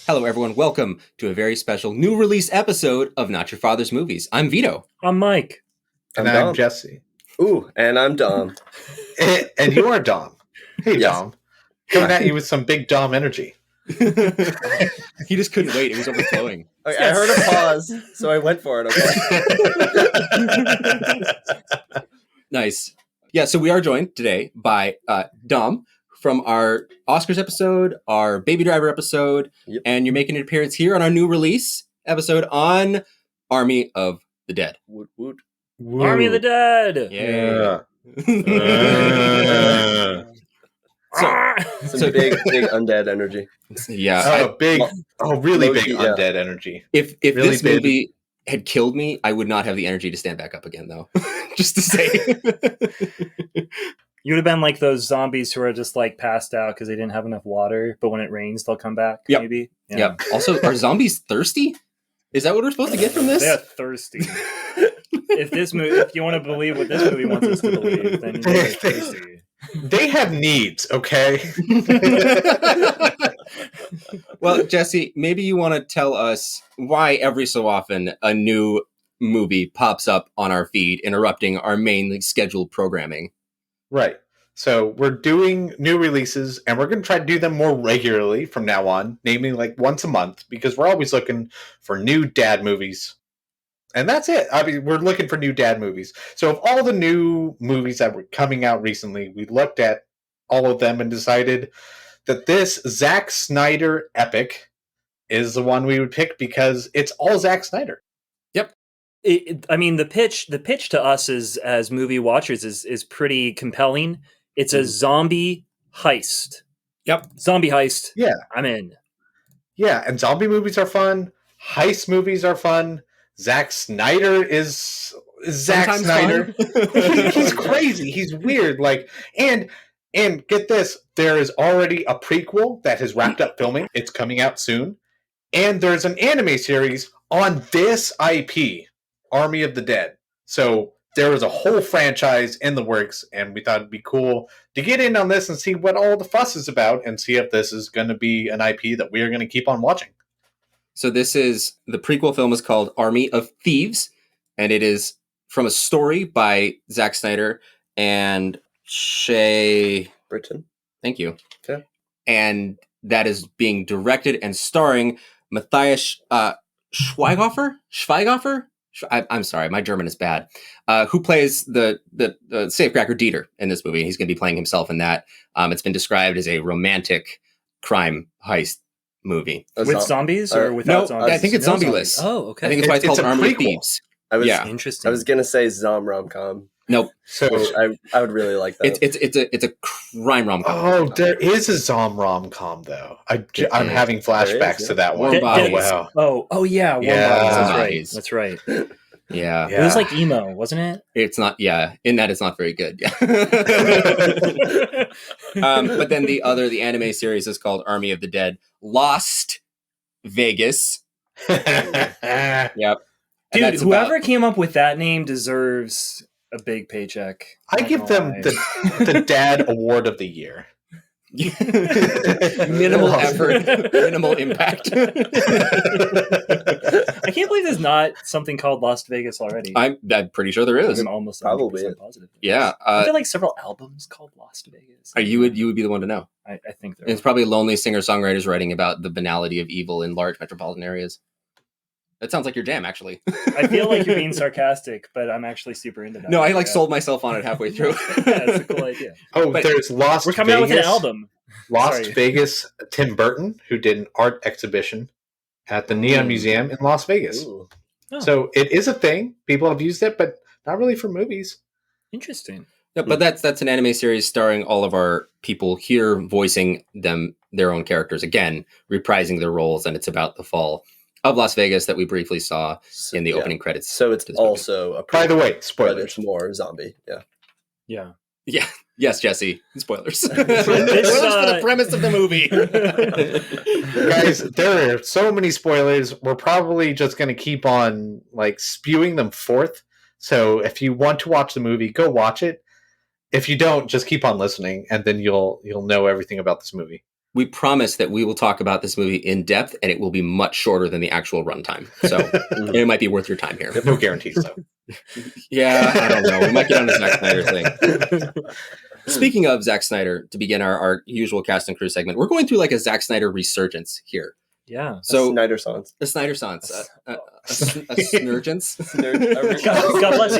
Hello, everyone. Welcome to a very special new release episode of Not Your Father's Movies. I'm Vito. I'm Mike. And I'm Jesse. Ooh, and I'm Dom. And you are Dom. Hey, Yes. Dom. Coming at you with some big Dom energy. He just couldn't wait. It was overflowing. Okay, I heard a pause, so I went for it. Okay. Nice. Yeah, so we are joined today by Dom from our Oscars episode, our Baby Driver episode, Yep. and you're making an appearance here on our new release episode on Army of the Dead. Woot woot. Army of the Dead. Yeah. Some big undead energy. Yeah. Really Low-key, big yeah. undead energy. If Really this big. movie had killed me, I would not have the energy to stand back up again, though. Just to say. You would have been like those zombies who are just like passed out because they didn't have enough water, but when it rains, they'll come back. Yep. Maybe. Yeah. Also, are zombies thirsty? Is that what we're supposed to get from this? They're thirsty. If you want to believe what this movie wants us to believe, then they're thirsty. They have needs, okay? Well, Jesse, maybe you want to tell us why every so often a new movie pops up on our feed, interrupting our main scheduled programming. Right. So we're doing new releases, and we're going to try to do them more regularly from now on, namely like once a month, because we're always looking for new dad movies. And that's it. I mean, we're looking for new dad movies. So of all the new movies that were coming out recently, we looked at all of them and decided that this Zack Snyder epic is the one we would pick because it's all Zack Snyder. The pitch to us as movie watchers is pretty compelling. It's a zombie heist. Yep. Zombie heist. Yeah. I'm in. Yeah, and zombie movies are fun. Heist movies are fun. Zack Snyder is Zack Sometimes Snyder. fun. He's crazy. He's weird. And get this, there is already a prequel that has wrapped up filming. It's coming out soon. And there's an anime series on this IP, Army of the Dead. So there was a whole franchise in the works, and we thought it'd be cool to get in on this and see what all the fuss is about and see if this is going to be an IP that we are going to keep on watching. So the prequel film is called Army of Thieves, and it is from a story by Zack Snyder and Shay Britain. Thank you. Okay. And that is being directed and starring Matthias Schweighöfer? I'm sorry, my German is bad. Who plays the safecracker Dieter in this movie? He's going to be playing himself in that. It's been described as a romantic crime heist movie. With zombies or without No, zombies? I think it's zombieless. Zombies. Oh, okay. I think it's why it's called It's a Army of prequel. Thieves. Yeah. Interesting. I was gonna say rom-com, Nope. So which I would really like that. It's a crime rom-com. Oh, there is a rom-com though. I'm having flashbacks to that one. Warm bodies. Wow. Oh yeah. Warm Yeah. Bodies. That's right. Yeah. It was like emo, wasn't it? It's not. Yeah. In that, it's not very good. Yeah. But then the anime series is called Army of the Dead: Lost Vegas. Yep. And Dude, that's whoever came up with that name deserves a big paycheck. I Not give gonna them lie. the Dad Award of the Year. Minimal effort, minimal impact. I can't believe there's not something called Las Vegas already. I'm pretty sure there is. I'm almost Probably 100% positive. Yeah. Are there like several albums called Las Vegas? You would be the one to know. I think there It's probably lonely singer-songwriters writing about the banality of evil in large metropolitan areas. That sounds like your jam, actually. I feel like you're being sarcastic, but I'm actually super into that. No, I sold myself on it halfway through. Yeah, it's a cool idea. Oh, But there's Lost We're coming out with an Vegas. album. Lost Sorry. Vegas. Tim Burton, who did an art exhibition at the Neon Museum in Las Vegas. Ooh. Oh, So it is a thing. People have used it, but not really for movies. interesting. No, but that's an anime series starring all of our people here voicing their own characters again, reprising their roles, and it's about the fall of Las Vegas that we briefly saw in the opening credits. So it's to this movie. also a By the way, but spoilers. it's more zombie. Yeah. Yeah. Yeah. Yes, Jesse. Spoilers. This, Spoilers for the premise of the movie. Guys, there are so many spoilers. We're probably just going to keep on spewing them forth. So if you want to watch the movie, go watch it. If you don't, just keep on listening, and then you'll know everything about this movie. we promise that we will talk about this movie in depth, and it will be much shorter than the actual runtime. So it might be worth your time here. No guarantees, though. Yeah, I don't know. We might get on the Zack Snyder thing. Speaking of Zack Snyder, to begin our usual cast and crew segment, we're going through like a Zack Snyder resurgence here. Yeah. So Snyder songs. a Snyder sans, a snurgence. God bless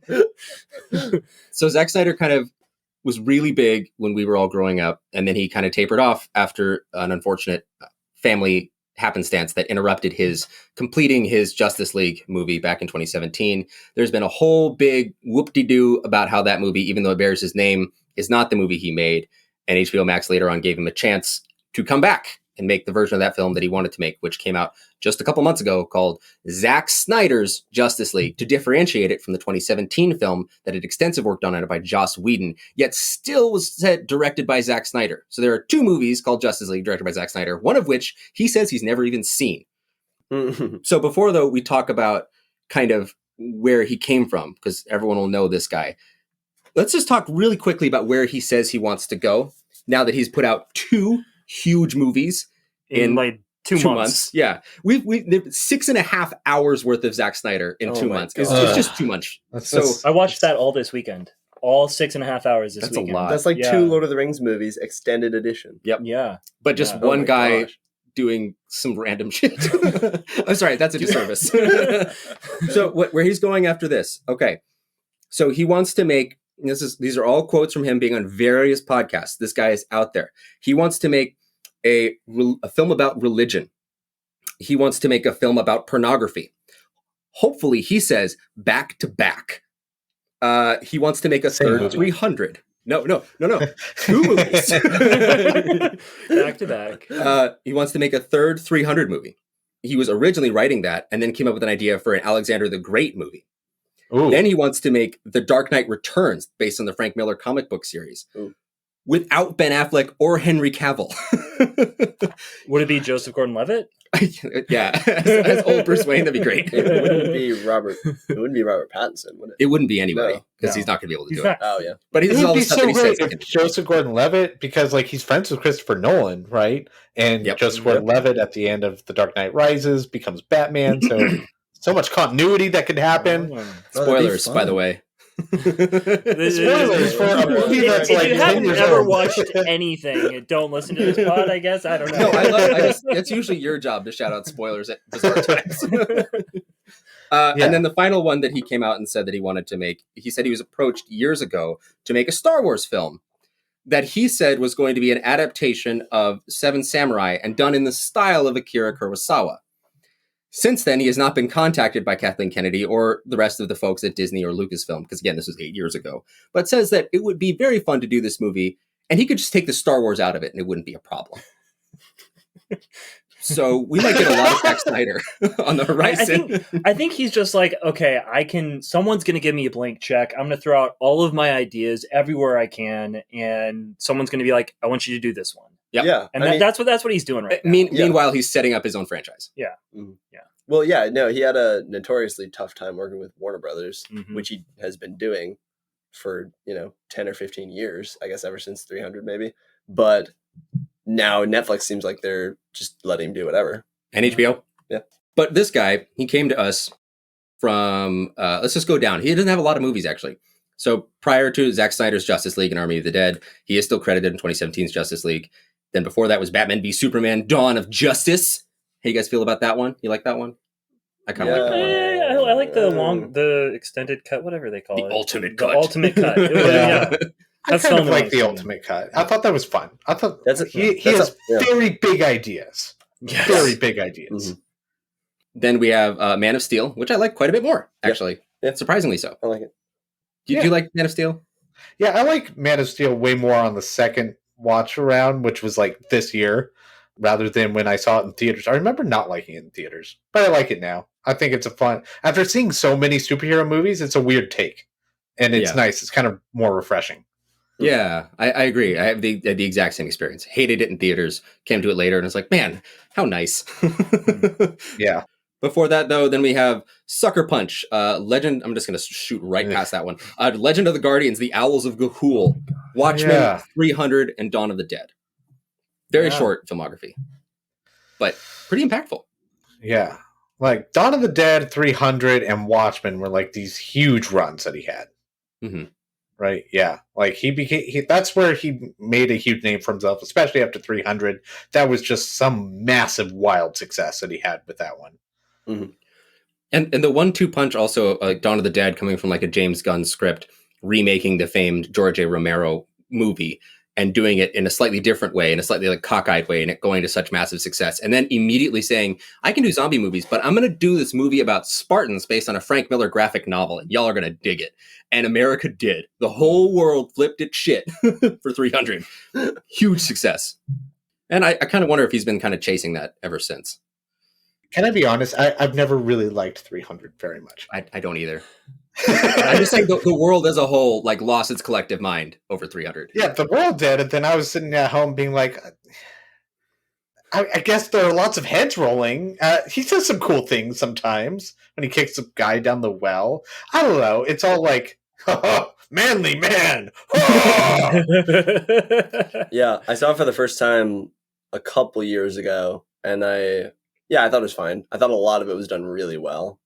you. So Zack Snyder kind of was really big when we were all growing up, and then he kind of tapered off after an unfortunate family happenstance that interrupted his completing his Justice League movie back in 2017. There's been a whole big whoop-de-doo about how that movie, even though it bears his name, is not the movie he made. And HBO Max later on gave him a chance to come back and make the version of that film that he wanted to make, which came out just a couple months ago, called Zack Snyder's Justice League, to differentiate it from the 2017 film that had extensive work done on it by Joss Whedon, yet still was directed by Zack Snyder. So there are two movies called Justice League directed by Zack Snyder, one of which he says he's never even seen. So before, though, we talk about kind of where he came from, because everyone will know this guy. Let's just talk really quickly about where he says he wants to go now that he's put out two huge movies in like two months. Yeah. We've 6.5 hours worth of Zack Snyder in 2 months. It's just too much. I watched that all this weekend. All 6.5 hours this weekend. That's a lot. That's like 2 Lord of the Rings movies, extended edition. Yep. Yeah. But just one guy doing some random shit. I'm sorry, that's a disservice. So where he's going after this. Okay. So he wants to make, these are all quotes from him being on various podcasts. This guy is out there. He wants to make a film about religion. He wants to make a film about pornography. Hopefully, he says, back to back. He wants to make a third 300. No. 2 movies. Back to back. He wants to make a third 300 movie. He was originally writing that and then came up with an idea for an Alexander the Great movie. Ooh. Then he wants to make The Dark Knight Returns based on the Frank Miller comic book series. Ooh. Without Ben Affleck or Henry Cavill. Would it be Joseph Gordon-Levitt? Yeah, as old Bruce Wayne, that'd be great. It wouldn't be Robert Pattinson, would it? It wouldn't be anybody because he's not going to be able to do it. Oh yeah, but it would all be the stuff so that he says. If Joseph Gordon-Levitt, because like he's friends with Christopher Nolan, right? And Joseph Gordon-Levitt at the end of The Dark Knight Rises becomes Batman. So much continuity that could happen. Spoilers, by the way. Spoilers for a movie that's if like you 10 haven't years ever old. watched anything, don't listen to this pod, I guess. I don't know. No, it's usually your job to shout out spoilers at bizarre times. And then the final one that he came out and said that he wanted to make, he said he was approached years ago to make a Star Wars film that he said was going to be an adaptation of Seven Samurai and done in the style of Akira Kurosawa. Since then, he has not been contacted by Kathleen Kennedy or the rest of the folks at Disney or Lucasfilm, because again, this was 8 years ago, but says that it would be very fun to do this movie, and he could just take the Star Wars out of it, and it wouldn't be a problem. So we might get a lot of Zack Snyder on the horizon. I think he's just like, okay, someone's going to give me a blank check. I'm going to throw out all of my ideas everywhere I can, and someone's going to be like, I want you to do this one. Yep. Yeah, and that's what he's doing right now. Meanwhile, he's setting up his own franchise. Yeah. Mm-hmm. Yeah. Well, yeah, no, he had a notoriously tough time working with Warner Brothers, which he has been doing for, 10 or 15 years, I guess ever since 300 maybe. But now Netflix seems like they're just letting him do whatever. And HBO. Yeah. But this guy, he came to us from, let's just go down. He doesn't have a lot of movies, actually. So prior to Zack Snyder's Justice League and Army of the Dead, he is still credited in 2017's Justice League. Then before that was Batman v Superman, Dawn of Justice. How you guys feel about that one? You like that one? I kind of like that one. I like the extended cut, whatever they call it. The ultimate cut. The ultimate cut. I kind of like the ultimate cut. I thought that was fun. I thought he has very big ideas. Yes. Very big ideas. Mm-hmm. Then we have Man of Steel, which I like quite a bit more, actually. Yeah. Surprisingly so. I like it. Do you like Man of Steel? Yeah, I like Man of Steel way more on the second watch around, which was like this year, rather than when I saw it in theaters. I remember not liking it in theaters, but I like it now. I think it's a fun. After seeing so many superhero movies, it's a weird take, and it's nice. It's kind of more refreshing. Yeah, I agree. I have the exact same experience. Hated it in theaters. Came to it later, and it's like, man, how nice. Yeah. Before that, though, then we have Sucker Punch, Legend. I'm just going to shoot right past that one. Legend of the Guardians, The Owls of Ga'Hoole. Watchmen, 300, and Dawn of the Dead. Very short filmography, but pretty impactful. Yeah. Like Dawn of the Dead, 300, and Watchmen were like these huge runs that he had. Mm-hmm. Right? Yeah. Like that's where he made a huge name for himself, especially after 300. That was just some massive, wild success that he had with that one. Mm-hmm. And the 1-2 punch also, like Dawn of the Dead coming from like a James Gunn script, remaking the famed George A. Romero movie and doing it in a slightly different way, in a slightly like cockeyed way, and it going to such massive success. And then immediately saying, I can do zombie movies, but I'm going to do this movie about Spartans based on a Frank Miller graphic novel, and y'all are going to dig it. And America did. The whole world flipped its shit for 300. Huge success. And I kind of wonder if he's been kind of chasing that ever since. Can I be honest? I've never really liked 300 very much. I don't either. I'm just saying the world as a whole like lost its collective mind over 300. Yeah, the world did, and then I was sitting at home being like, I guess there are lots of heads rolling. He says some cool things sometimes when he kicks a guy down the well. I don't know. It's all like, manly man. Yeah, I saw it for the first time a couple years ago, and I thought it was fine. I thought a lot of it was done really well.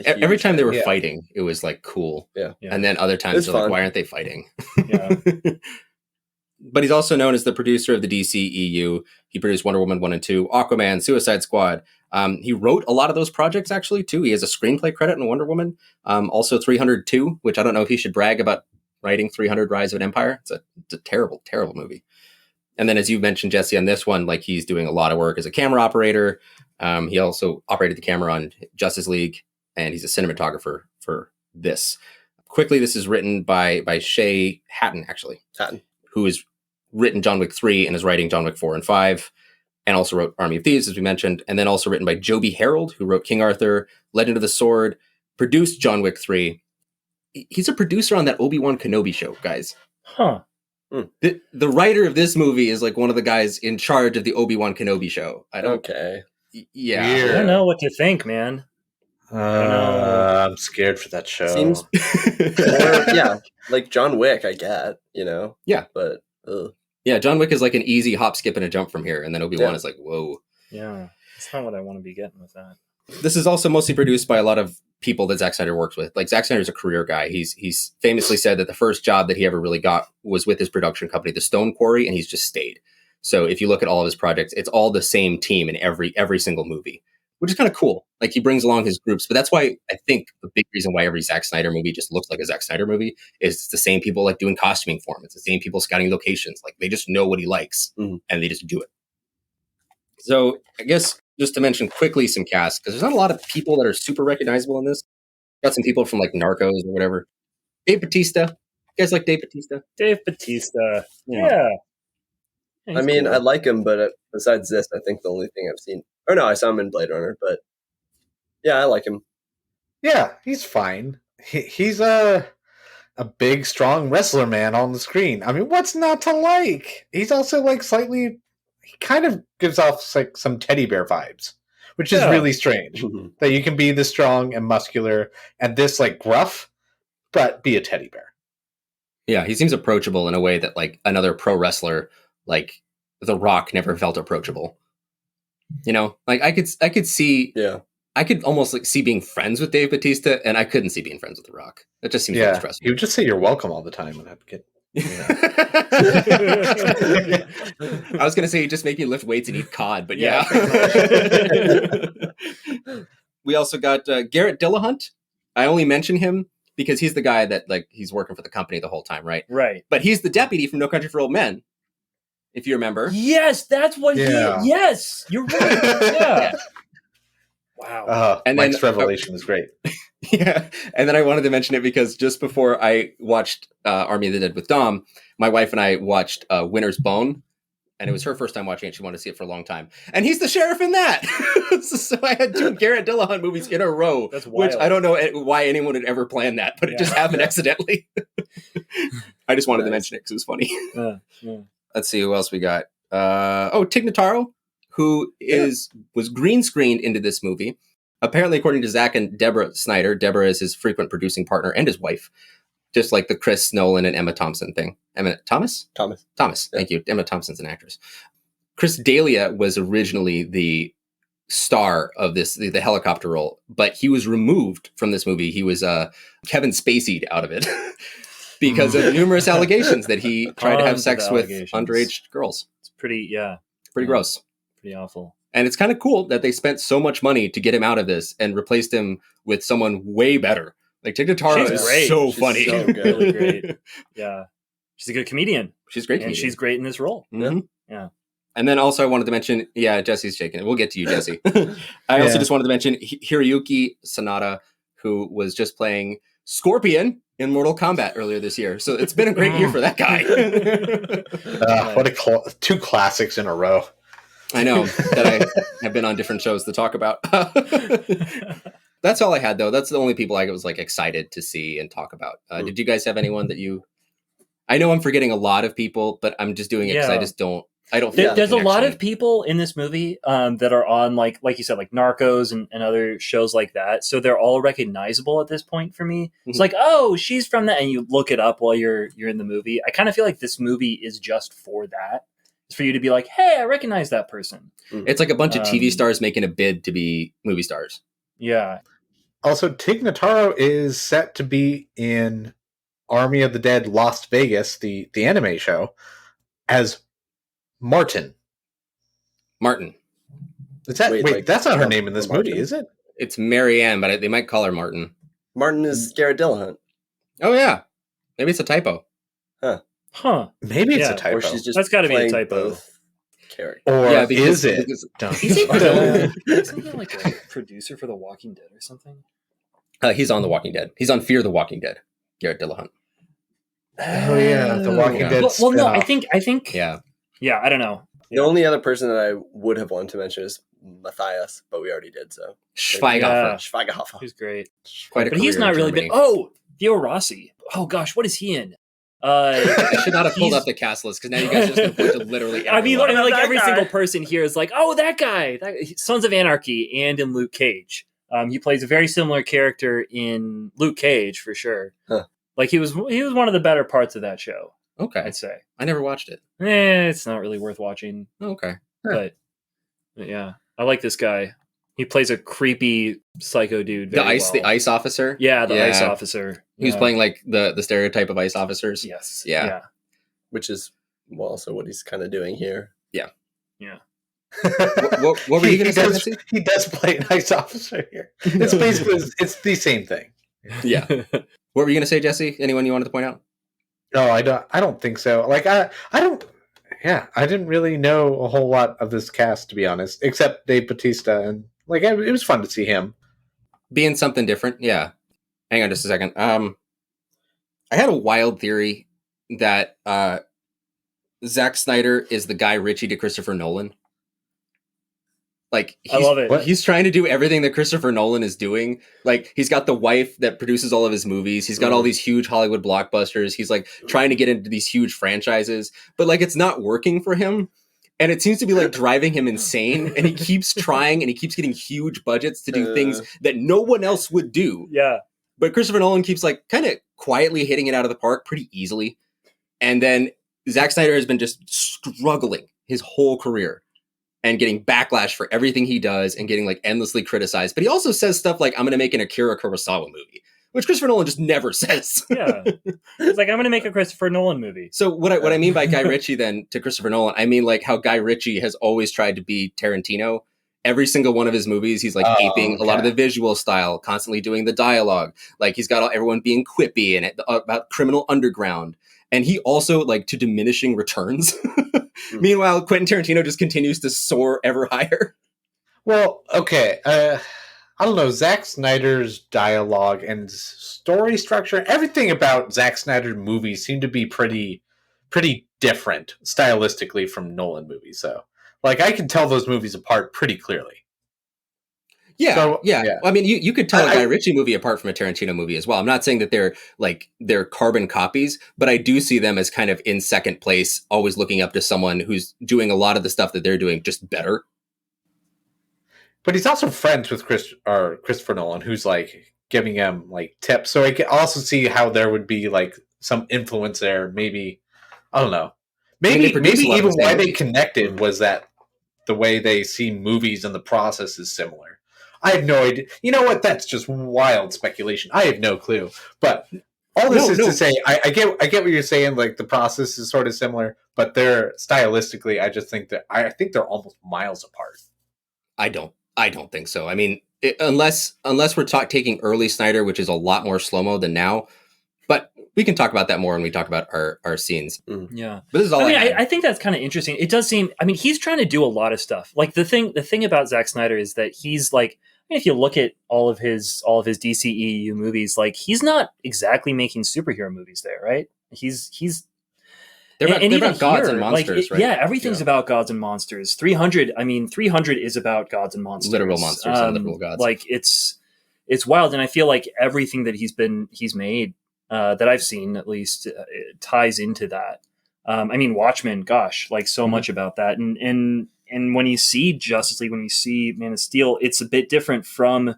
Every time they were fighting, it was like cool. Yeah. And then other times they're like, why aren't they fighting? Yeah. But he's also known as the producer of the DCEU. He produced Wonder Woman 1 and 2, Aquaman, Suicide Squad. He wrote a lot of those projects actually too. He has a screenplay credit in Wonder Woman. Also 302, which I don't know if he should brag about writing 300 Rise of an Empire. It's a terrible, terrible movie. And then as you mentioned, Jesse, on this one, like he's doing a lot of work as a camera operator. He also operated the camera on Justice League, and he's a cinematographer for this. Quickly, this is written by Shay Hatton, actually. Hatton. Who has written John Wick 3 and is writing John Wick 4 and 5, and also wrote Army of Thieves, as we mentioned, and then also written by Joby Harold, who wrote King Arthur, Legend of the Sword, produced John Wick 3. He's a producer on that Obi-Wan Kenobi show, guys. Huh. The writer of this movie is like one of the guys in charge of the Obi-Wan Kenobi show. Okay. Yeah. Weird. I don't know what to think, man. I'm scared for that show. Seems more, like John Wick, I get, Yeah. But, yeah, John Wick is like an easy hop, skip, and a jump from here, and then Obi-Wan is like, whoa. Yeah, that's not what I want to be getting with that. This is also mostly produced by a lot of people that Zack Snyder works with. Like, Zack Snyder's a career guy. He's famously said that the first job that he ever really got was with his production company, The Stone Quarry, and he's just stayed. So if you look at all of his projects, it's all the same team in every single movie, which is kind of cool. Like, he brings along his groups, but that's why I think the big reason why every Zack Snyder movie just looks like a Zack Snyder movie is it's the same people like doing costuming for him. It's the same people scouting locations. Like, they just know what he likes and they just do it. So I guess just to mention quickly some cast, because there's not a lot of people that are super recognizable in this. Got some people from like Narcos or whatever. Dave Bautista. You guys like Dave Bautista? Dave Bautista. Yeah. I mean, cool. I like him, but besides this, I think the only thing I've seen... Oh, no, I saw him in Blade Runner, but... Yeah, I like him. Yeah, he's fine. He's a big, strong wrestler man on the screen. I mean, what's not to like? He's also like slightly... He kind of gives off like some teddy bear vibes, which is really strange. That you can be this strong and muscular and this like gruff, but be a teddy bear. Yeah, he seems approachable in a way that like another pro wrestler like The Rock never felt approachable. You know, like I could see, I could almost like see being friends with Dave Bautista, and I couldn't see being friends with The Rock. That just seems like stressful. He would just say you're welcome all the time, and I'd get. I was gonna say just make me lift weights and eat cod, but yeah. We also got Garrett Dillahunt. I only mention him because he's the guy that like he's working for the company the whole time, right? Right. But he's the deputy from No Country for Old Men, if you remember. Yes, that's what he. Yes, you're right. Yeah. Wow. And Mike's revelation is great. Yeah. And then I wanted to mention it because just before I watched Army of the Dead with Dom, my wife and I watched Winter's Bone. And it was her first time watching it. She wanted to see it for a long time. And he's the sheriff in that. So I had two Garrett Dillahunt movies in a row. That's wild. Which I don't know why anyone would ever plan that, but it just happened accidentally. I just wanted to mention it because it was funny. Let's see who else we got. Tig Notaro, who was green screened into this movie. Apparently, according to Zack and Deborah Snyder, Deborah is his frequent producing partner and his wife, just like the Chris Nolan and Emma Thompson thing. Emma Thomas. Thomas. Thomas. Yeah. Thank you. Emma Thompson's an actress. Chris D'Elia was originally the star of the helicopter role, but he was removed from this movie. He was Kevin Spacey'd out of it because of numerous allegations that he tried to have Tons sex of with allegations. underage girls. It's pretty Gross. pretty awful. And it's kind of cool that they spent so much money to get him out of this and replaced him with someone way better. Like Tig Notaro She's is great. so She's funny. so good. Really great. Yeah, she's a good comedian, She's a great. and comedian. she's great in this role. Mhm. Yeah. And then also I wanted to mention, Jesse's shaking it. We'll get to you, Jesse. I also just wanted to mention Hiroyuki Sanada, who was just playing Scorpion in Mortal Kombat earlier this year. So it's been a great year for that guy. Two classics in a row. I know that I have been on different shows to talk about. That's all I had, though. That's the only people I was like excited to see and talk about. Did you guys have anyone that you? I know I'm forgetting a lot of people, but I'm just doing it because I just don't. I don't. Feel There's the a lot connection. of people in this movie that are on like you said, like Narcos and other shows like that. So they're all recognizable at this point for me. It's like, oh, she's from that, and you look it up while you're in the movie. I kind of feel like this movie is just for that. It's for you to be like, hey, I recognize that person. It's like a bunch of TV stars making a bid to be movie stars. Yeah. Also, Tig Notaro is set to be in Army of the Dead Las Vegas, the anime show, as Martin. Is that wait, that's not her name in this movie, is it? It's Marianne, but they might call her Martin. Martin is Garrett Dillahunt. Oh yeah, maybe it's a typo. Huh. Maybe it's a typo. Or she's just That's got to be a playing typo. both characters. Or because, is it? Isn't he like a producer for The Walking Dead or something? He's on The Walking Dead. He's on Fear the Walking Dead. Garrett Dillahunt. Oh yeah, The Walking Dead. Well, no, I spin-off. think. Yeah. I don't know. The only other person that I would have wanted to mention is Matthias, but we already did so. Schweighofer. Schweighofer. He's great. Quite a But he's career not in really Germany. been. Oh, Theo Rossi. Oh gosh, what is he in? I should not have pulled he's- up the cast list because now you guys are just going to point to literally I mean, everyone. like That every guy. single person here is like, oh, that guy, Sons of Anarchy, and in Luke Cage. He plays a very similar character in Luke Cage for sure. Huh. Like he was one of the better parts of that show, Okay. I'd say. I never watched it. It's not really worth watching, Okay. but yeah, I like this guy. He plays a creepy psycho dude. The very ice well. officer. Yeah, the ice officer. He was Yeah. playing like the stereotype of ice officers. Yes. Yeah. Which is also what he's kind of doing here. What were you going to say, does, Nancy? he does play a nice officer here. It's basically it's the same thing. Yeah. What were you going to say, Jesse? Anyone you wanted to point out? No, I don't think so. Like I didn't really know a whole lot of this cast, to be honest, except Dave Bautista, and like it was fun to see him Being something different. Yeah. Hang on just a second. I had a wild theory that Zack Snyder is the Guy Ritchie to Christopher Nolan. Like I love it. He's trying to do everything that Christopher Nolan is doing. Like he's got the wife that produces all of his movies. He's got all these huge Hollywood blockbusters. He's like trying to get into these huge franchises, but like it's not working for him. And it seems to be like driving him insane. And he keeps trying and he keeps getting huge budgets to do things that no one else would do. Yeah. But Christopher Nolan keeps like kind of quietly hitting it out of the park pretty easily. And then Zack Snyder has been just struggling his whole career and getting backlash for everything he does and getting like endlessly criticized. But he also says stuff like, I'm going to make an Akira Kurosawa movie, which Christopher Nolan just never says. Yeah. It's like, I'm going to make a Christopher Nolan movie. So what I mean by Guy Ritchie then to Christopher Nolan, I mean like how Guy Ritchie has always tried to be Tarantino. Every single one of his movies, he's like aping a lot of the visual style, constantly doing the dialogue. Like he's got everyone being quippy and about Criminal Underground. And he also like to diminishing returns. Meanwhile, Quentin Tarantino just continues to soar ever higher. Well, okay. I don't know. Zack Snyder's dialogue and story structure, everything about Zack Snyder movies seem to be pretty different stylistically from Nolan movies. So, like, I can tell those movies apart pretty clearly. Yeah, So, yeah. yeah. I mean, you could tell a Guy Ritchie movie apart from a Tarantino movie as well. I'm not saying that they're carbon copies, but I do see them as kind of in second place, always looking up to someone who's doing a lot of the stuff that they're doing just better. But he's also friends with Christopher Nolan, who's like giving him like tips. So I can also see how there would be like some influence there, maybe I don't know. I mean, Maybe they produce a lot of even the same why they movies. connected was that the way they see movies and the process is similar. I have no idea. You know what? That's just wild speculation. I have no clue. But all this is to say, I get what you're saying. Like the process is sort of similar, but they're stylistically. I just think they're almost miles apart. I don't think so. I mean, unless we're taking early Snyder, which is a lot more slow-mo than now. But we can talk about that more when we talk about our scenes. Yeah. But this is all I think that's kind of interesting. It does seem, I mean, he's trying to do a lot of stuff. Like the thing about Zack Snyder is that he's like, I mean, if you look at all of his DCEU movies, like he's not exactly making superhero movies there, right? They're about gods and monsters, right? Yeah, everything's about gods and monsters. 300 is about gods and monsters. Literal monsters and literal gods. Like it's wild, and I feel like everything that he's made that I've seen at least ties into that. I mean, Watchmen, gosh, like so much about that, and when you see Justice League, when you see Man of Steel, it's a bit different from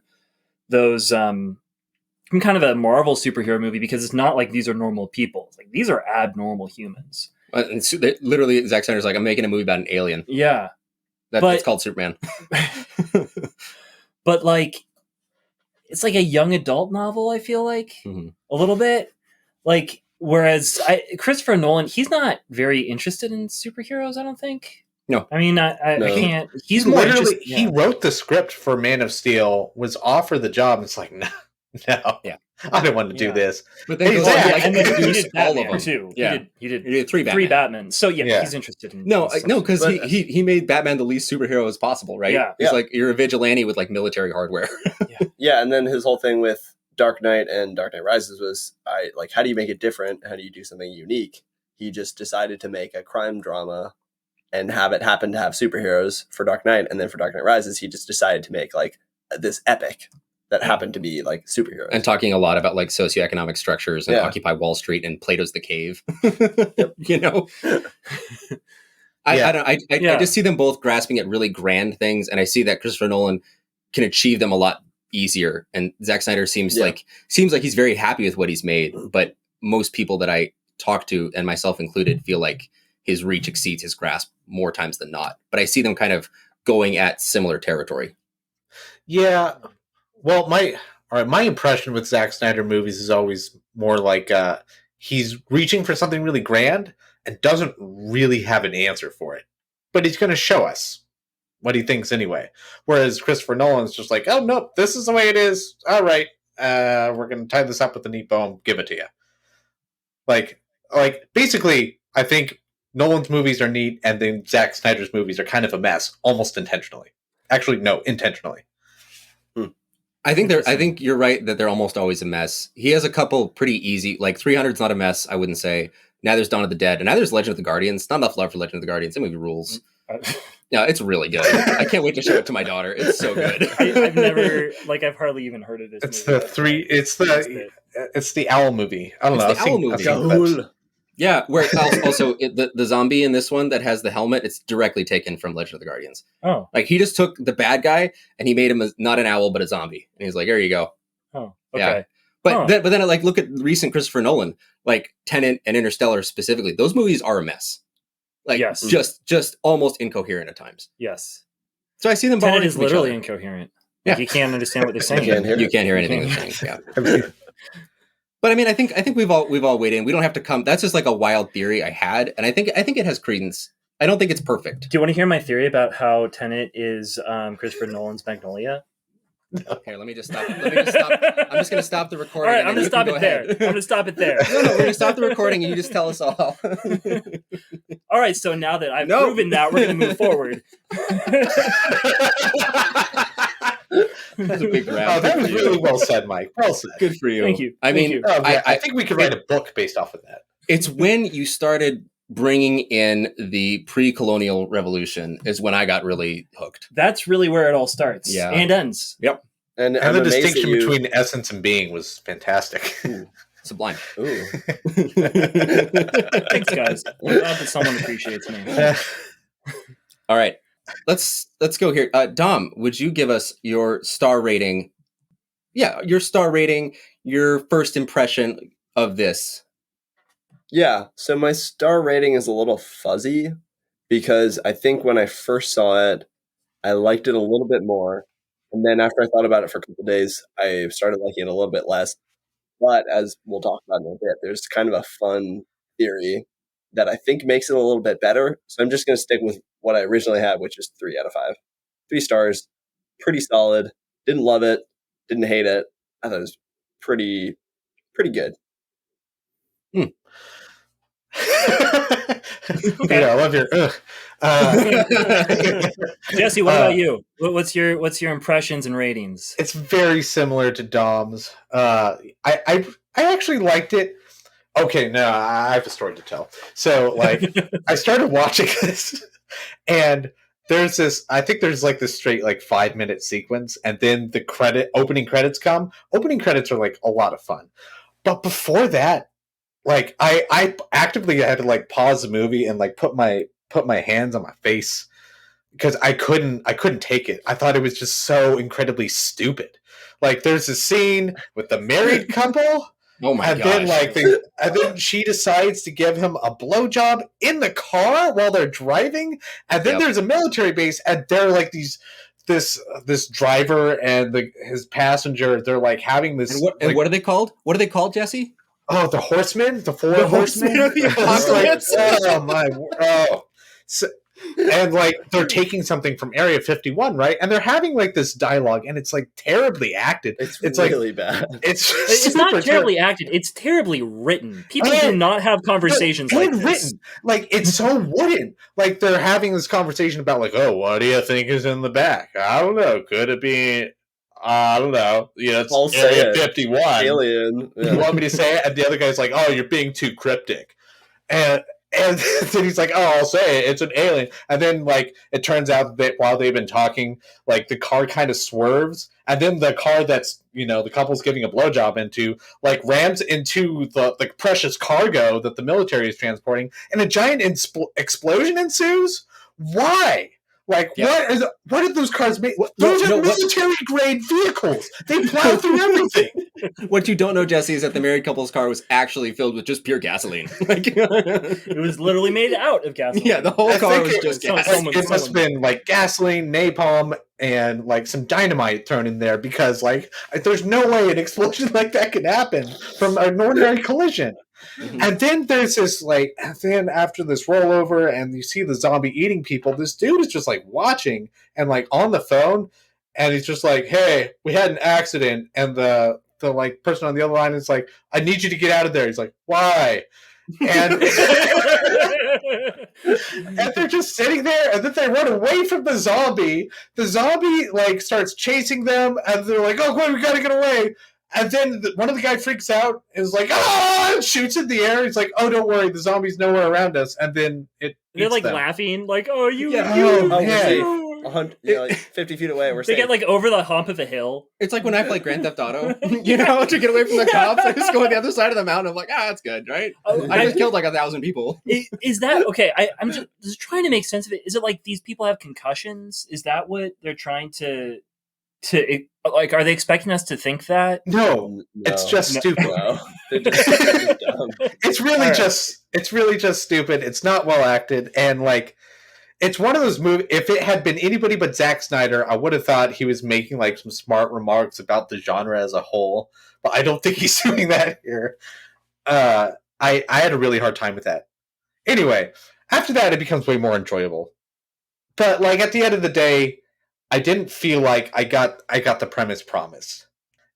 those from kind of a Marvel superhero movie because it's not like these are normal people. It's like these are abnormal humans. And so literally, Zack Snyder's like, I'm making a movie about an alien. Yeah, it's called Superman. But like, it's like a young adult novel. I feel like a little bit like. Whereas Christopher Nolan, he's not very interested in superheroes. I don't think. No, I mean, I can't. He's more literally he wrote the script for Man of Steel, was offered the job, and it's like, no, yeah, I don't want to do this. But then and then he did all of them too. Yeah, he did three Batman. Batman. So he's interested in no, because he made Batman the least superhero as possible, right? Yeah, he's like you're a vigilante with like military hardware. Yeah, and then his whole thing with Dark Knight and Dark Knight Rises was how do you make it different? How do you do something unique? He just decided to make a crime drama and have it happen to have superheroes for Dark Knight, and then for Dark Knight Rises, he just decided to make like this epic that happened to be like superheroes. And talking a lot about like socioeconomic structures and Occupy Wall Street and Plato's The Cave. You know? I just see them both grasping at really grand things, and I see that Christopher Nolan can achieve them a lot easier, and Zack Snyder seems like he's very happy with what he's made, but most people that I talk to, and myself included, feel like his reach exceeds his grasp more times than not. But I see them kind of going at similar territory. Yeah. Well, my impression with Zack Snyder movies is always more like he's reaching for something really grand and doesn't really have an answer for it, but he's going to show us what he thinks anyway. Whereas Christopher Nolan's just like, oh, nope, this is the way it is. All right, we're going to tie this up with a neat bow and give it to you. Like basically, I think Nolan's movies are neat, and then Zack Snyder's movies are kind of a mess, almost intentionally. Actually, no, intentionally. I think you're right that they're almost always a mess. He has a couple pretty easy, like 300's not a mess, I wouldn't say. Now there's Dawn of the Dead, and now there's Legend of the Guardians. Not enough love for Legend of the Guardians. That movie rules. Yeah, it's really good. I can't wait to show it to my daughter. It's so good. I've hardly even heard of this. It's the owl movie. I don't know. The owl movie. Yeah, where also the zombie in this one that has the helmet, it's directly taken from Legend of the Guardians. Oh, like he just took the bad guy and he made him not an owl but a zombie, and he's like, there you go. Oh, okay. Yeah. But then like look at recent Christopher Nolan, like Tenet and Interstellar specifically. Those movies are a mess. Like just almost incoherent at times. Yes. So I see them. Tenet is literally incoherent. Like, you can't understand what they're saying. You can't hear anything they're saying. Yeah. But I mean, I think we've all weighed in. We don't have to come. That's just like a wild theory I had, and I think it has credence. I don't think it's perfect. Do you want to hear my theory about how Tenet is Christopher Nolan's Magnolia? Here, let me just stop. I'm just going to stop the recording. All right, I'm going to stop it there. I'm going to stop it there. No, we're going to stop the recording, and you just tell us all. All right, so now that I've proven that, we're going to move forward. That's a big grab. Oh, that was really well said, Mike. Well said. Good for you. Thank you. I mean, I think we could write a book based off of that. It's when you started bringing in the pre-colonial revolution is when I got really hooked. That's really where it all starts and ends. Yep. And the distinction between essence and being was fantastic. Ooh, sublime. Ooh. Thanks, guys. I'm glad that someone appreciates me. All right. Let's go here. Dom, would you give us your star rating? Yeah, your star rating, your first impression of this. Yeah, so my star rating is a little fuzzy because I think when I first saw it, I liked it a little bit more. And then after I thought about it for a couple days, I started liking it a little bit less. But as we'll talk about in a bit, there's kind of a fun theory that I think makes it a little bit better. So I'm just going to stick with what I originally had, which is 3 out of 5. 3 stars, pretty solid. Didn't love it, didn't hate it. I thought it was pretty good. Peter, I love your. Jesse, what about you? What's your impressions and ratings? It's very similar to Dom's. I actually liked it. Okay, no, I have a story to tell. So, like, I started watching this, and there's this. I think there's like this straight like 5-minute sequence, and then the opening credits come. Opening credits are like a lot of fun, but before that, like I actively had to like pause the movie and like put my hands on my face because I couldn't take it. I thought it was just so incredibly stupid. Like there's a scene with the married couple. Oh my and gosh. then and then she decides to give him a blowjob in the car while they're driving. And then there's a military base, and they're like this driver and his passenger. They're like having this. And what are they called? What are they called, Jesse? Oh, the Horsemen, the four The Horsemen. Horsemen of the Apocalypse. Oh my! Oh, so, and like they're taking something from Area 51, right? And they're having like this dialogue, and it's like terribly acted. It's really bad. It's not terribly acted. It's terribly written. People do not have conversations like this. Written. Like it's so wooden. Like they're having this conversation about like, oh, what do you think is in the back? I don't know. Could it be? I don't know. It's Area 51. Alien. Yeah. You want me to say it? And the other guy's like, oh, you're being too cryptic. And then he's like, oh, I'll say it. It's an alien. And then, like, it turns out that while they've been talking, like, the car kind of swerves. And then the car that's, the couple's giving a blowjob into, like, rams into the precious cargo that the military is transporting. And a giant explosion ensues? Why? Like, what did those cars make? Those are military-grade vehicles. They plow through everything. What you don't know, Jesse, is that the married couple's car was actually filled with just pure gasoline. It was literally made out of gasoline. Yeah, the whole car was just gasoline. It must have been, like, gasoline, napalm, and, like, some dynamite thrown in there because, like, there's no way an explosion like that could happen from an ordinary collision. Mm-hmm. And then there's this, like, then after this rollover and you see the zombie eating people, this dude is just, like, watching and, like, on the phone, and he's just like, hey, we had an accident, and the like, person on the other line is like, I need you to get out of there. He's like, why? And, and they're just sitting there, and then they run away from the zombie. The zombie, like, starts chasing them, and they're like, oh, we gotta get away. And then one of the guys freaks out and is like, ah, and shoots in the air. He's like, oh, don't worry, the zombie's nowhere around us. And then they're like them. Laughing, like, oh, you. 50 feet away. They get like over the hump of a hill. It's like when I play Grand Theft Auto, to get away from the cops, I just go on the other side of the mountain. I'm like, that's good, right? I just killed like 1,000 people. Is that okay? I'm just trying to make sense of it. Is it like these people have concussions? Is that what they're trying to like? Are they expecting us to think that? No. It's just stupid. No. It's really just stupid. It's not well acted, and like, it's one of those movies. If it had been anybody but Zack Snyder, I would have thought he was making like some smart remarks about the genre as a whole. But I don't think he's doing that here. I had a really hard time with that. Anyway, after that, it becomes way more enjoyable. But like at the end of the day, I didn't feel like I got the premise promised.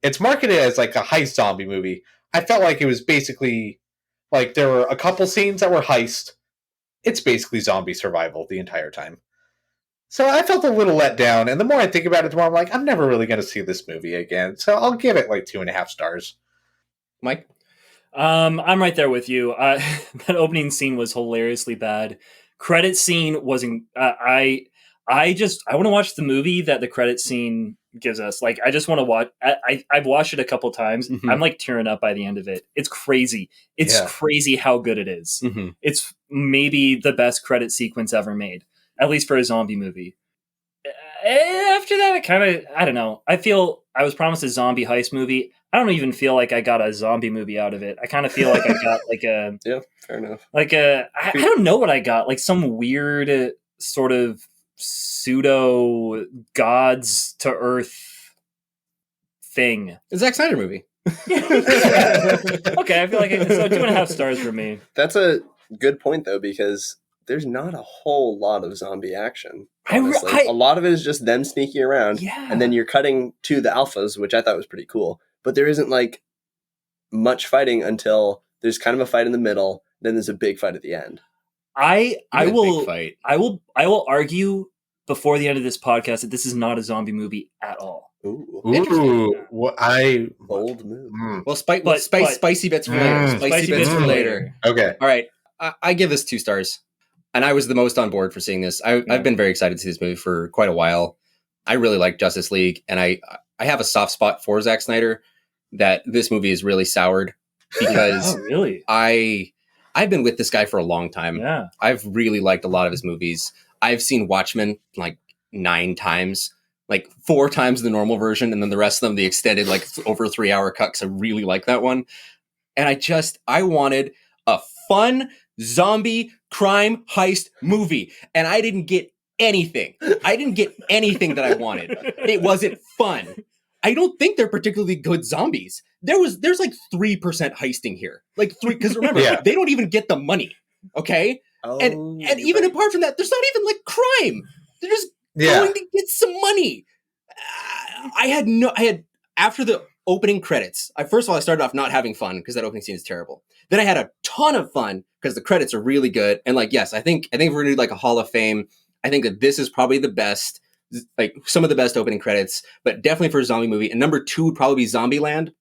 It's marketed as like a heist zombie movie. I felt like it was basically like there were a couple scenes that were heist. It's basically zombie survival the entire time. So I felt a little let down, and the more I think about it, the more I'm like, I'm never really going to see this movie again. So I'll give it like 2.5 stars. Mike? I'm right there with you. That opening scene was hilariously bad. Credit scene wasn't. I want to watch the movie that the credit scene gives us. Like, I just want to watch. I've watched it a couple times. Mm-hmm. I'm like tearing up by the end of it. It's crazy. It's crazy how good it is. Mm-hmm. It's maybe the best credit sequence ever made, at least for a zombie movie. After that, I don't know. I feel I was promised a zombie heist movie. I don't even feel like I got a zombie movie out of it. I kind of feel like I got like a Yeah, fair enough. I don't know what I got. Like some weird sort of pseudo gods to earth thing. The Zack Snyder movie. Okay, I feel like so 2.5 stars for me. That's a good point though, because there's not a whole lot of zombie action. Honestly. A lot of it is just them sneaking around, and then you're cutting to the alphas, which I thought was pretty cool. But there isn't like much fighting until there's kind of a fight in the middle, then there's a big fight at the end. I will argue before the end of this podcast that this is not a zombie movie at all. Ooh, bold move. Well, spicy bits for later. Spicy bits for later. Okay. All right. I give this 2 stars. And I was the most on board for seeing this. I've been very excited to see this movie for quite a while. I really like Justice League, and I have a soft spot for Zack Snyder that this movie is really soured because really? I've been with this guy for a long time. Yeah. I've really liked a lot of his movies. I've seen Watchmen like 9 times, like 4 times the normal version, and then the rest of them the extended like over 3-hour cut because I really like that one. And I wanted a fun zombie crime heist movie, and I didn't get anything. I didn't get anything that I wanted. It wasn't fun. I don't think they're particularly good zombies. There's like 3% heisting here, like 3, because remember they don't even get the money. Okay, and even apart from that, there's not even like crime. They're just going to get some money. I had after the opening credits. First of all, I started off not having fun because that opening scene is terrible. Then I had a ton of fun because the credits are really good. And like, yes, I think if we're gonna do like a Hall of Fame, I think that this is probably the best, like some of the best opening credits, but definitely for a zombie movie. And number 2 would probably be Zombieland,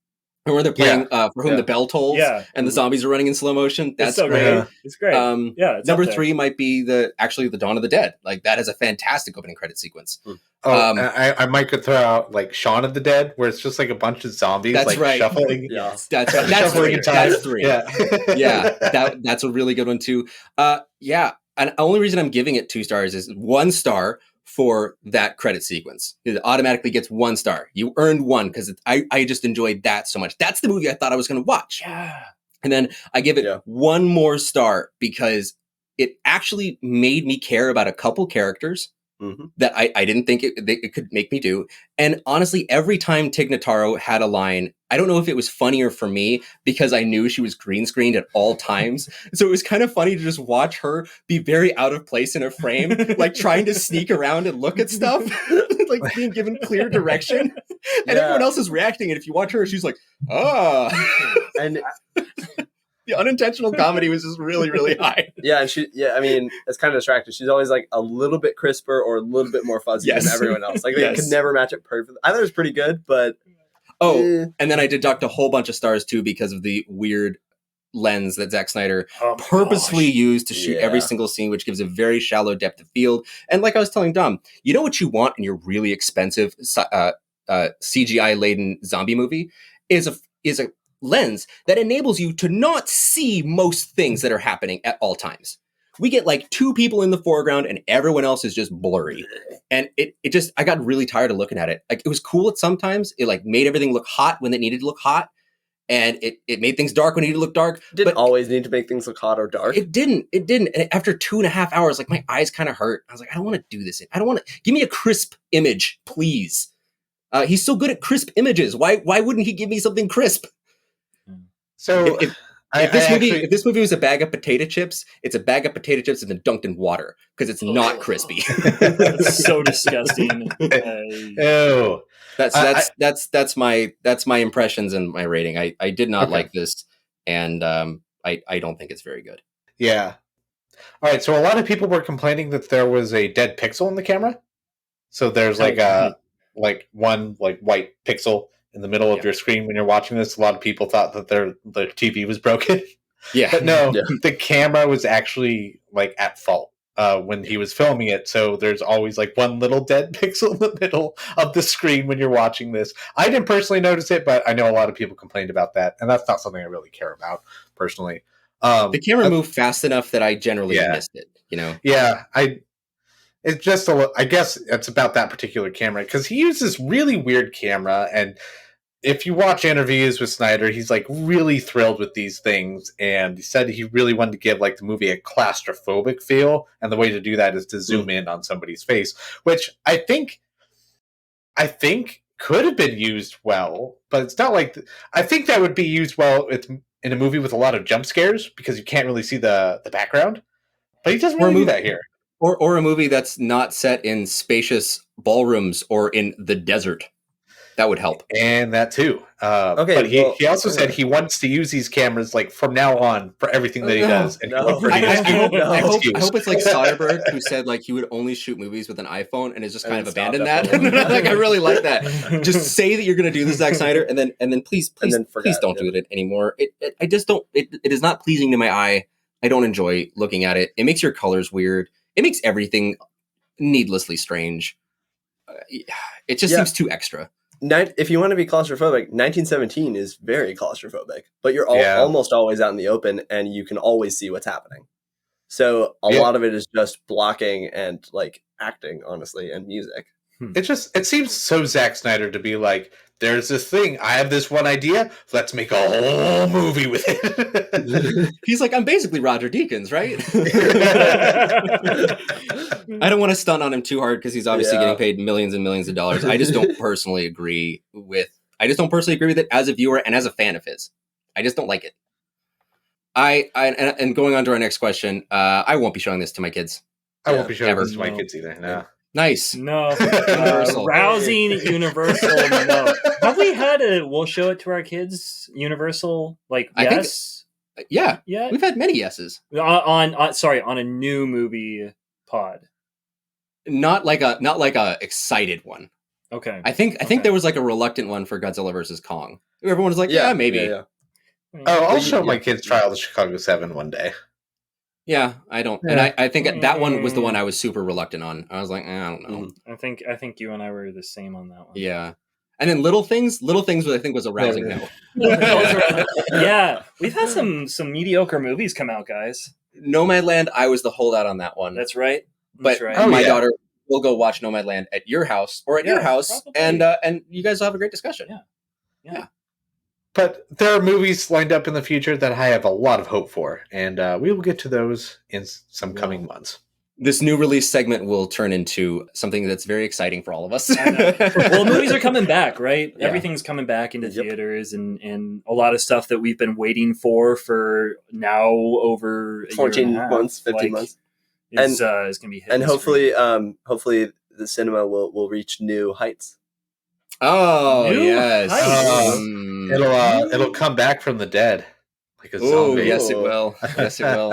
where they're playing For Whom the Bell Tolls, and the zombies are running in slow motion. That's so great. It's great. It's number 3 might be the Dawn of the Dead. Like that is a fantastic opening credit sequence. I might could throw out like Shaun of the Dead, where it's just like a bunch of zombies shuffling. That's right. That's 3. That's a really good one too. And the only reason I'm giving it 2 stars is 1 star for that credit sequence. It automatically gets 1 star. You earned 1 because I just enjoyed that so much. That's the movie I thought I was going to watch. Yeah. And then I give it 1 more star because it actually made me care about a couple characters that I didn't think it could make me do. And honestly, every time Tig Notaro had a line, I don't know if it was funnier for me because I knew she was green screened at all times. So it was kind of funny to just watch her be very out of place in a frame, like trying to sneak around and look at stuff, like being given clear direction. And everyone else is reacting. And if you watch her, she's like, and the unintentional comedy was just really, really high. I mean, it's kind of distracting. She's always like a little bit crisper or a little bit more fuzzy than everyone else. Like they could never match it perfectly. I thought it was pretty good, but and then I deduct a whole bunch of stars too because of the weird lens that Zack Snyder purposefully used to shoot every single scene, which gives a very shallow depth of field. And like I was telling Dom, you know what you want in your really expensive CGI laden zombie movie is a lens that enables you to not see most things that are happening at all times. We get like 2 people in the foreground and everyone else is just blurry. And it just, I got really tired of looking at it. Like it was cool at sometimes. It like made everything look hot when it needed to look hot. And it made things dark when it needed to look dark. Didn't always need to make things look hot or dark. It didn't. And after 2.5 hours, like my eyes kind of hurt. I was like, I don't want to do this. I don't want to, give me a crisp image, please. He's so good at crisp images. Why wouldn't he give me something crisp? So if this movie was a bag of potato chips, it's a bag of potato chips and then dunked in water because it's not crispy. That's so disgusting. That's my impressions and my rating. I did not like this, and I don't think it's very good. Yeah. All right. So a lot of people were complaining that there was a dead pixel in the camera. So there's like one like white pixel in the middle of your screen when you're watching this. A lot of people thought that their TV was broken. But no, the camera was actually like at fault when he was filming it. So there's always like one little dead pixel in the middle of the screen when you're watching this. I didn't personally notice it, but I know a lot of people complained about that, and that's not something I really care about personally. The camera moved fast enough that I generally missed it. You know? Yeah, it's just I guess it's about that particular camera because he uses this really weird camera, and if you watch interviews with Snyder, he's like really thrilled with these things, and he said he really wanted to give like the movie a claustrophobic feel, and the way to do that is to zoom in on somebody's face, which I think could have been used well, but it's not like I think that would be used well in a movie with a lot of jump scares because you can't really see the background. But he doesn't really do that here. Or a movie that's not set in spacious ballrooms or in the desert. That would help. And that too. But he also said he wants to use these cameras like from now on for everything that he does. And I hope it's like Soderbergh, who said like he would only shoot movies with an iPhone and has just kind of abandoned that. Like I really like that. Just say that you're going to do this, Zack Snyder, and then please don't do it anymore. I just don't. It is not pleasing to my eye. I don't enjoy looking at it. It makes your colors weird. It makes everything needlessly strange. It just seems too extra. If you want to be claustrophobic, 1917 is very claustrophobic, but you're almost always out in the open and you can always see what's happening. So a lot of it is just blocking and like acting, honestly, and music. It seems so Zack Snyder to be like, there's this thing, I have this one idea, let's make a whole movie with it. He's like, I'm basically Roger Deakins, right? I don't want to stunt on him too hard because he's obviously getting paid millions and millions of dollars. I just don't personally agree with it as a viewer and as a fan of his. I just don't like it. And going on to our next question, I won't be showing this to my kids. I won't be showing this to my kids either. No. Nice. No. Rousing Universal. No. Have we had we'll show it to our kids, Universal, like, yes? Yeah. We've had many yeses. On a new movie pod. Not like a excited one. Okay. I think there was like a reluctant one for Godzilla versus Kong. Everyone was like, yeah maybe. Yeah. Oh, I'll show my kids Trial of the Chicago 7 one day. Yeah, I don't, and I think that one was the one I was super reluctant on. I was like, I don't know. I think you and I were the same on that one. Yeah, and then Little Things, I think was a rousing no. Yeah, we've had some mediocre movies come out, guys. Nomadland, I was the holdout on that one. That's right. But my daughter will go watch Nomadland at your house or at your house, probably. And you guys will have a great discussion. Yeah. But there are movies lined up in the future that I have a lot of hope for, and we will get to those in some coming months. This new release segment will turn into something that's very exciting for all of us. Well, movies are coming back, right? Yeah. Everything's coming back into theaters, and a lot of stuff that we've been waiting for now over 14 months, 15 months. Is going to be hitting. And hopefully the cinema will reach new heights. Oh, yes. It'll come back from the dead like a zombie. Yes, it will. Yes, it will.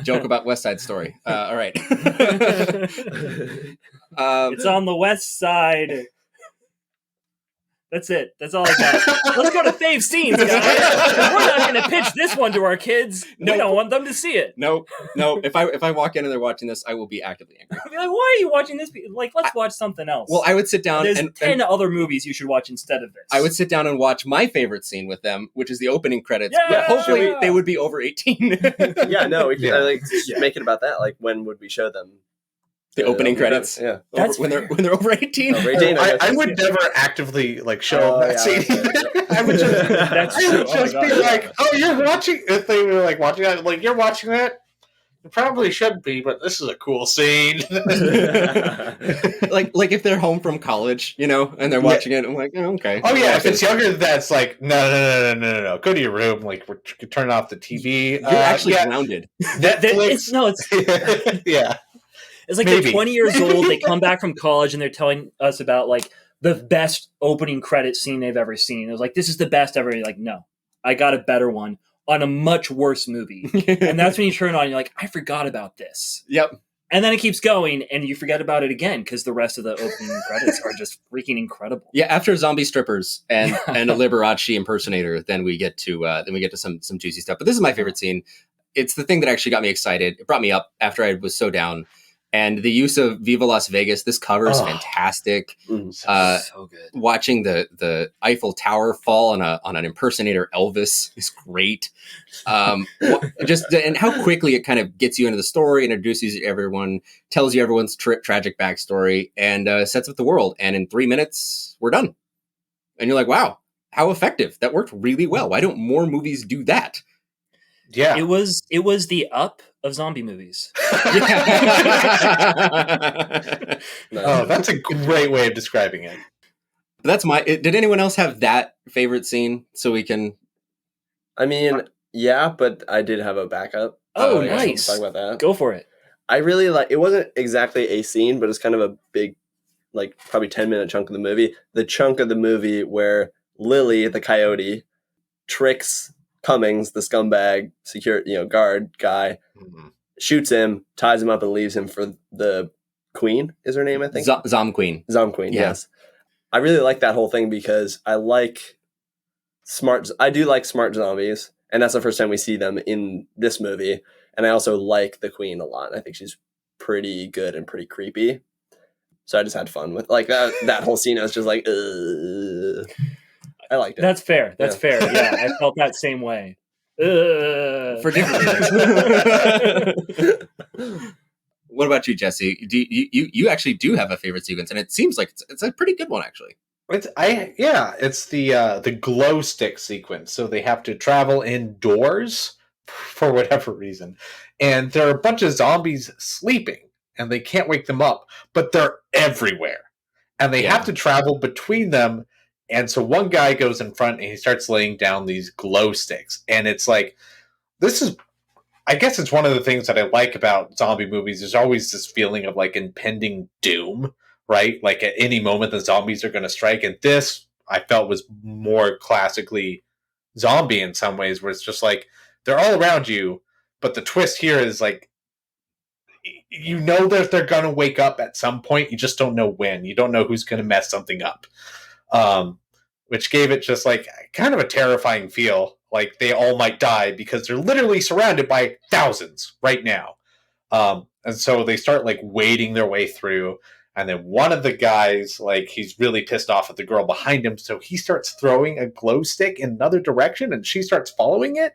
Joke about West Side Story. All right. It's on the west side. That's it. That's all I got. Let's go to fave scenes, guys. We're not going to pitch this one to our kids. We don't want them to see it. No. If I walk in and they're watching this, I will be actively angry. I'll be like, why are you watching this? Like, let's watch something else. Well, I would sit down. There's 10 other movies you should watch instead of this. I would sit down and watch my favorite scene with them, which is the opening credits. Yeah, but hopefully they would be over 18. We can make it about that. Like, when would we show them? The opening credits, when they're over 18. I would never actively show them that scene. I would just be like, "Oh, you're watching." If they were watching that, you're watching that. You probably shouldn't be, but this is a cool scene. like if they're home from college, and they're watching it, I'm like, oh, okay. Oh yeah, if it's younger than that, it's like, no. Go to your room. We're turn off the TV. You're actually grounded. Netflix. Yeah. It's like they're 20 years old. They come back from college and they're telling us about the best opening credit scene they've ever seen. It was like, this is the best ever. You're like, no, I got a better one on a much worse movie. And that's when you turn on, you're like, I forgot about this. Yep. And then it keeps going and you forget about it again because the rest of the opening credits are just freaking incredible. Yeah, after zombie strippers and a Liberace impersonator, then we get to some juicy stuff. But this is my favorite scene. It's the thing that actually got me excited. It brought me up after I was so down. And the use of Viva Las Vegas, this cover is fantastic. So good. Watching the Eiffel Tower fall on an impersonator Elvis is great. Just and how quickly it kind of gets you into the story, introduces you to everyone, tells you everyone's tragic backstory, and sets up the world. And in 3 minutes, we're done. And you're like, wow, how effective! That worked really well. Why don't more movies do that? Yeah, It was the Up of zombie movies. Oh, that's a great way of describing it. That's did anyone else have that favorite scene? So we can. I mean, yeah, but I did have a backup. Oh, I guess we'll nice. talk about that. Go for it. I really like. It wasn't exactly a scene, but it's kind of a big, like probably 10-minute chunk of the movie. The chunk of the movie where Lily, the coyote, tricks Cummings, the scumbag guard guy, shoots him, ties him up, and leaves him for the Queen. Is her name? I think Zom Queen. Zom Queen. Yeah. Yes, I really like that whole thing because I do like smart zombies, and that's the first time we see them in this movie. And I also like the Queen a lot. I think she's pretty good and pretty creepy. So I just had fun with like that whole scene. I was just like, I liked it. That's fair. That's fair. Yeah, I felt that same way. For different reasons. What about you, Jesse? Do you actually do have a favorite sequence, and it seems like it's a pretty good one, actually. It's the glow stick sequence. So they have to travel indoors for whatever reason, and there are a bunch of zombies sleeping, and they can't wake them up, but they're everywhere, and they have to travel between them. And so one guy goes in front and he starts laying down these glow sticks, and it's like, I guess it's one of the things that I like about zombie movies. There's always this feeling of like impending doom, right? Like at any moment the zombies are going to strike. And this I felt was more classically zombie in some ways, where it's just like they're all around you, but the twist here is like, you know that they're going to wake up at some point. You just don't know when. You don't know who's going to mess something up, which gave it just like kind of a terrifying feel. Like they all might die because they're literally surrounded by thousands right now. And so they start like wading their way through. And then one of the guys, like, he's really pissed off at the girl behind him. So he starts throwing a glow stick in another direction and she starts following it.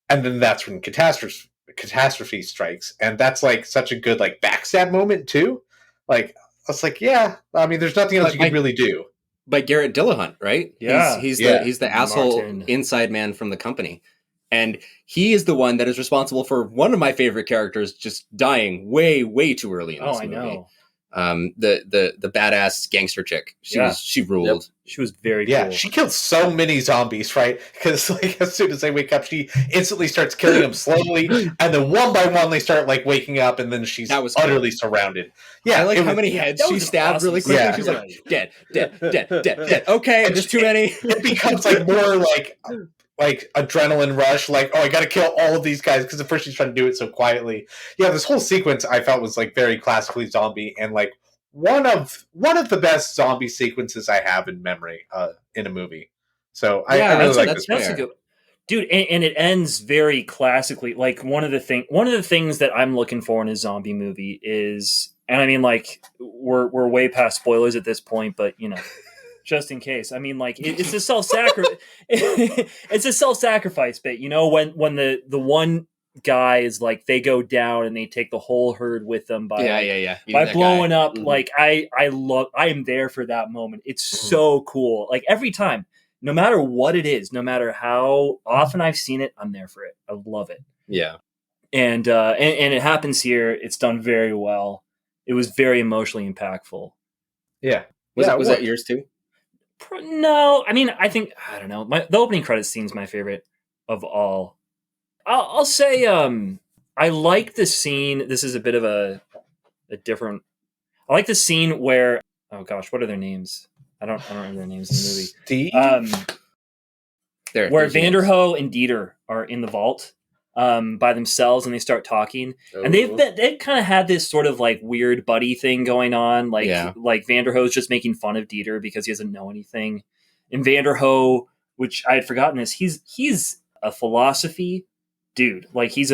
And then that's when catastrophe strikes. And that's like such a good like backstab moment too. Like, I was like, yeah, I mean, there's nothing else you can really do. By Garrett Dillahunt, right? Yeah. He's the asshole inside man from the company. And he is the one that is responsible for one of my favorite characters just dying way, way too early in this movie. Know. The badass gangster chick. She ruled. Yep. She was very cool. Cool. She killed so many zombies, right? Because like as soon as they wake up, she instantly starts killing them slowly, and then one by one they start like waking up, and then she's utterly surrounded. Yeah, I like how many heads she stabbed really quickly. Yeah. She's like dead. Okay, there's too many. It becomes like more like adrenaline rush, like, oh, I gotta kill all of these guys, because at first she's trying to do it so quietly. Yeah, this whole sequence I felt was like very classically zombie, and like one of the best zombie sequences I have in memory in a movie. So I really like this. That's a good, dude, and it ends very classically. Like one of the things that I'm looking for in a zombie movie is, and I mean, like we're way past spoilers at this point, but you know. Just in case. I mean, like it's a self-sacrifice bit, you know, when the one guy is like, they go down and they take the whole herd with them by by blowing up. Mm-hmm. Like I am there for that moment. It's so cool. Like every time, no matter what it is, no matter how often I've seen it, I'm there for it. I love it. Yeah. And it happens here. It's done very well. It was very emotionally impactful. Yeah. Was that yours too? No, I mean, I don't know. The opening credits scene is my favorite of all. I'll say, I like the scene. This is a bit of a different. I like the scene where, oh gosh, what are their names? I don't remember their names in the movie. Steve. Where Vanderhoof and Dieter are in the vault. By themselves, and they start talking, and they've kind of had this sort of like weird buddy thing going on, like Vanderhoof's just making fun of Dieter because he doesn't know anything, and Vanderhoof, which I had forgotten this, he's a philosophy dude, like his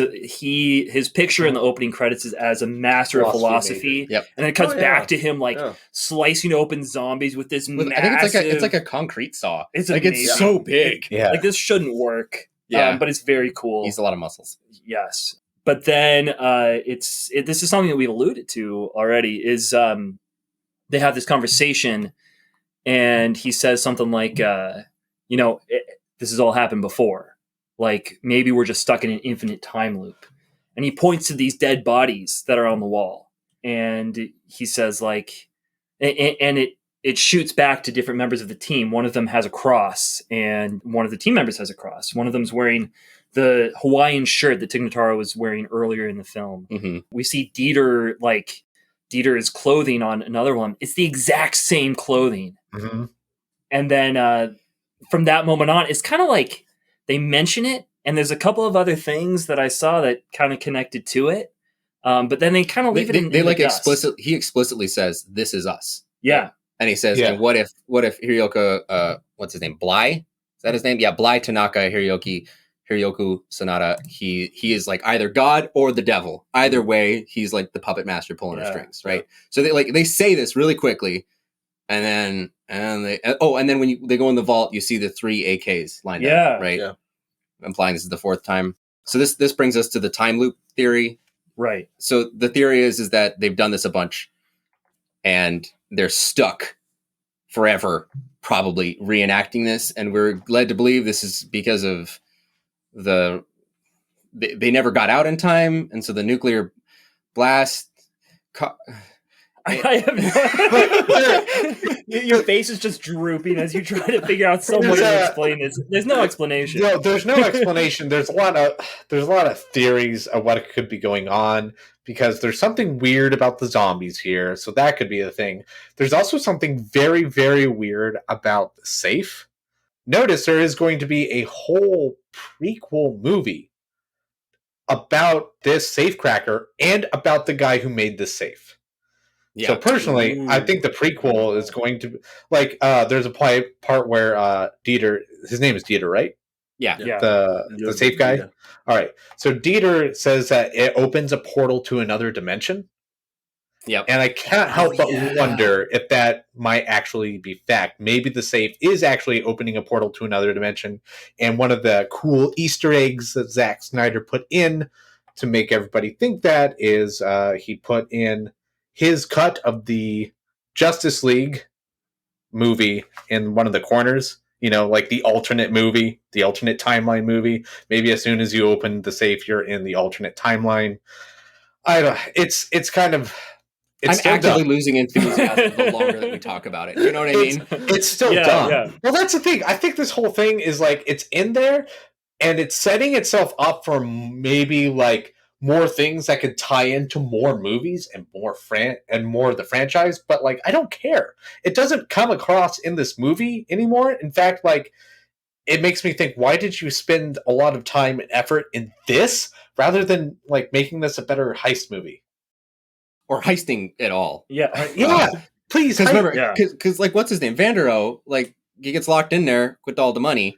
picture in the opening credits is as a master of philosophy. Yep. And then it cuts Oh, yeah. back to him like Yeah. slicing open zombies with this I massive. think it's like a concrete saw. It's like it's amazing. so big. Yeah. Like this shouldn't work. Yeah. But it's very cool. He's a lot of muscles. Yes. But then this is something that we've alluded to already is they have this conversation and he says something like, this has all happened before. Like maybe we're just stuck in an infinite time loop. And he points to these dead bodies that are on the wall. And he says like, and it shoots back to different members of the team. One of them has a cross and one of the team members has a cross. One of them's wearing the Hawaiian shirt that Tig Notaro was wearing earlier in the film. Mm-hmm. We see Dieter's clothing on another one. It's the exact same clothing. Mm-hmm. And then from that moment on, it's kind of like they mention it. And there's a couple of other things that I saw that kind of connected to it. But then they kind of leave it in like the dust. he explicitly says, "This is us." Yeah. And he says, and what if Hiryoka, what's his name? Bly? Is that his name? Yeah. Bly Tanaka Hiryoku Sanada. He is like either God or the devil. Either way, he's like the puppet master pulling our strings. Right. Yeah. So they say this really quickly. And then when they go in the vault, you see the 3 AKs lined up. Right. Yeah. Implying this is the 4th time. So this brings us to the time loop theory. Right. So the theory is that they've done this a bunch and they're stuck forever, probably reenacting this. And we're led to believe this is because of they never got out in time. And so the nuclear blast. I have your face is just drooping as you try to figure out some way to explain this. There's no explanation. No, there's no explanation. There's a lot of theories of what could be going on because there's something weird about the zombies here, so that could be a thing. There's also something very, very weird about the safe. Notice there is going to be a whole prequel movie about this safecracker and about the guy who made this safe. Yeah. So personally, I think the prequel is going to like. There's a part where Dieter, his name is Dieter, right? Yeah. The safe guy. Yeah. All right. So Dieter says that it opens a portal to another dimension. Yep. And I can't help but wonder if that might actually be fact. Maybe the safe is actually opening a portal to another dimension. And one of the cool Easter eggs that Zack Snyder put in to make everybody think that is he put in his cut of the Justice League movie in one of the corners, like the alternate movie, the alternate timeline movie. Maybe as soon as you open the safe, you're in the alternate timeline. It's kind of. I'm actively losing enthusiasm the longer that we talk about it. You know what I mean? It's still dumb. Yeah. Well, that's the thing. I think this whole thing is like it's in there, and it's setting itself up for maybe like more things that could tie into more movies and more of the franchise. But like, I don't care. It doesn't come across in this movie anymore. In fact, like, it makes me think, why did you spend a lot of time and effort in this rather than like making this a better heist movie? Or heisting at all. Yeah. Yeah. Please. Because remember, because like, what's his name? Vandero, like, he gets locked in there with all the money.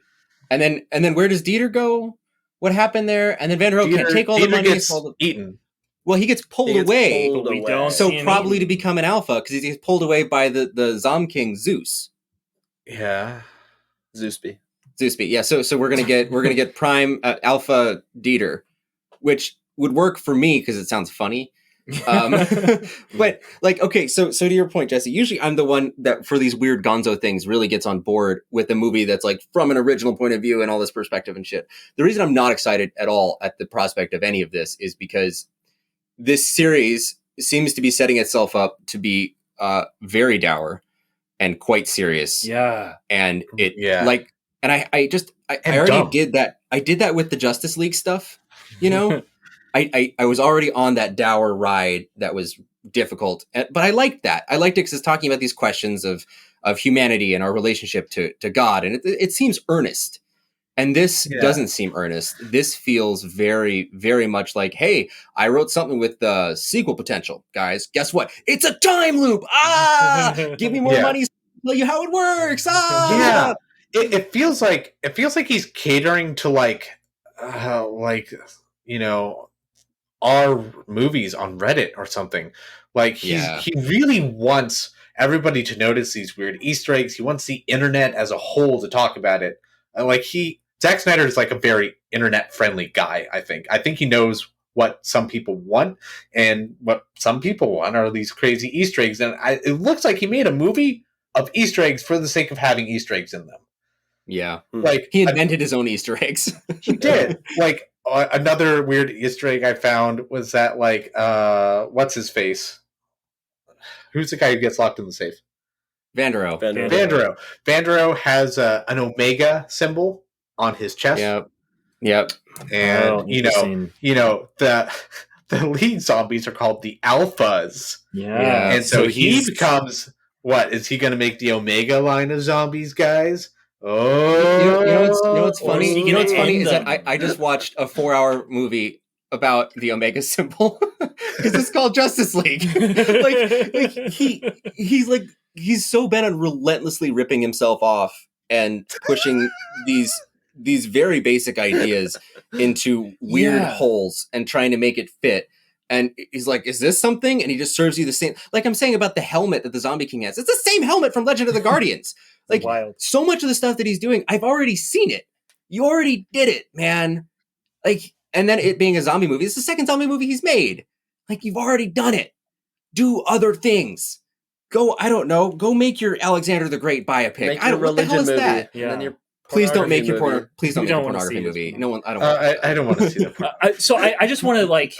And then where does Dieter go? What happened there? And then Vandero can't take all the money. Gets eaten. Well, he gets pulled away. So probably to become an alpha, because he gets pulled away by the Zom King Zeus. Yeah. Zeusby. Yeah. So we're gonna get prime alpha Dieter, which would work for me because it sounds funny. But like, okay, so to your point, Jesse, usually I'm the one that for these weird gonzo things really gets on board with a movie that's like from an original point of view and all this perspective and shit. The reason I'm not excited at all at the prospect of any of this is because this series seems to be setting itself up to be very dour and quite serious. Yeah. And like, and I already dumb. Did that. I did that with the Justice League stuff, I was already on that dour ride that was difficult, but I liked that. I liked it because it's talking about these questions of humanity and our relationship to God, and it seems earnest. And this doesn't seem earnest. This feels very, very much like, hey, I wrote something with sequel potential, guys. Guess what? It's a time loop. Give me more money. Tell you how it works. Yeah, it feels like he's catering to like like, you know, our movies on Reddit or something. Like he really wants everybody to notice these weird Easter eggs. He wants the internet as a whole to talk about it. Like Zack Snyder is like a very internet friendly guy. I think he knows what some people want, and what some people want are these crazy Easter eggs. And it looks like he made a movie of Easter eggs for the sake of having Easter eggs in them. Yeah, like he invented his own Easter eggs. He did. Like another weird Easter egg I found was that like what's his face? Who's the guy who gets locked in the safe? Vandero. Vandero has an Omega symbol on his chest. Yep. And you know the lead zombies are called the Alphas. Yeah. And so he becomes, what is he going to make the Omega line of zombies, guys? Oh, you know what's funny? You know what's funny is that I just watched a 4-hour movie about the Omega symbol because it's called Justice League. like he's so bent on relentlessly ripping himself off and pushing these very basic ideas into weird holes and trying to make it fit. And he's like, is this something? And he just serves you the same, like I'm saying about the helmet that the Zombie King has. It's the same helmet from Legend of the Guardians. Like, so much of the stuff that he's doing, I've already seen it. You already did it, man. Like, and then it being a zombie movie, it's the second zombie movie he's made. Like, you've already done it. Do other things. Go, I don't know, go make your Alexander the Great biopic. Make I don't, what the hell is movie, that? And then your please don't make your pornography please don't make a pornography movie. No one, I don't want to see that. So I just want to like,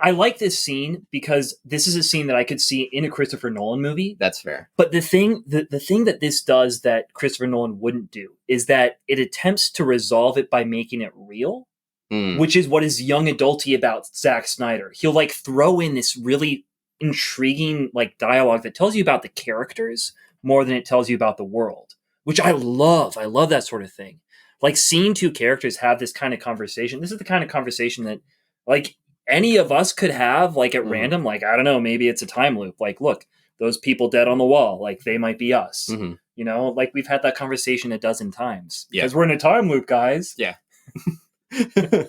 I like this scene because this is a scene that I could see in a Christopher Nolan movie. That's fair. But the thing that this does that Christopher Nolan wouldn't do is that it attempts to resolve it by making it real, which is what is young adulty about Zack Snyder. He'll like throw in this really intriguing like dialogue that tells you about the characters more than it tells you about the world, which I love. I love that sort of thing. Like seeing two characters have this kind of conversation. This is the kind of conversation that like any of us could have like at random, like, I don't know, maybe it's a time loop. Like, look, those people dead on the wall, like they might be us, you know, like we've had that conversation a dozen times because we're in a time loop, guys. Yeah. That's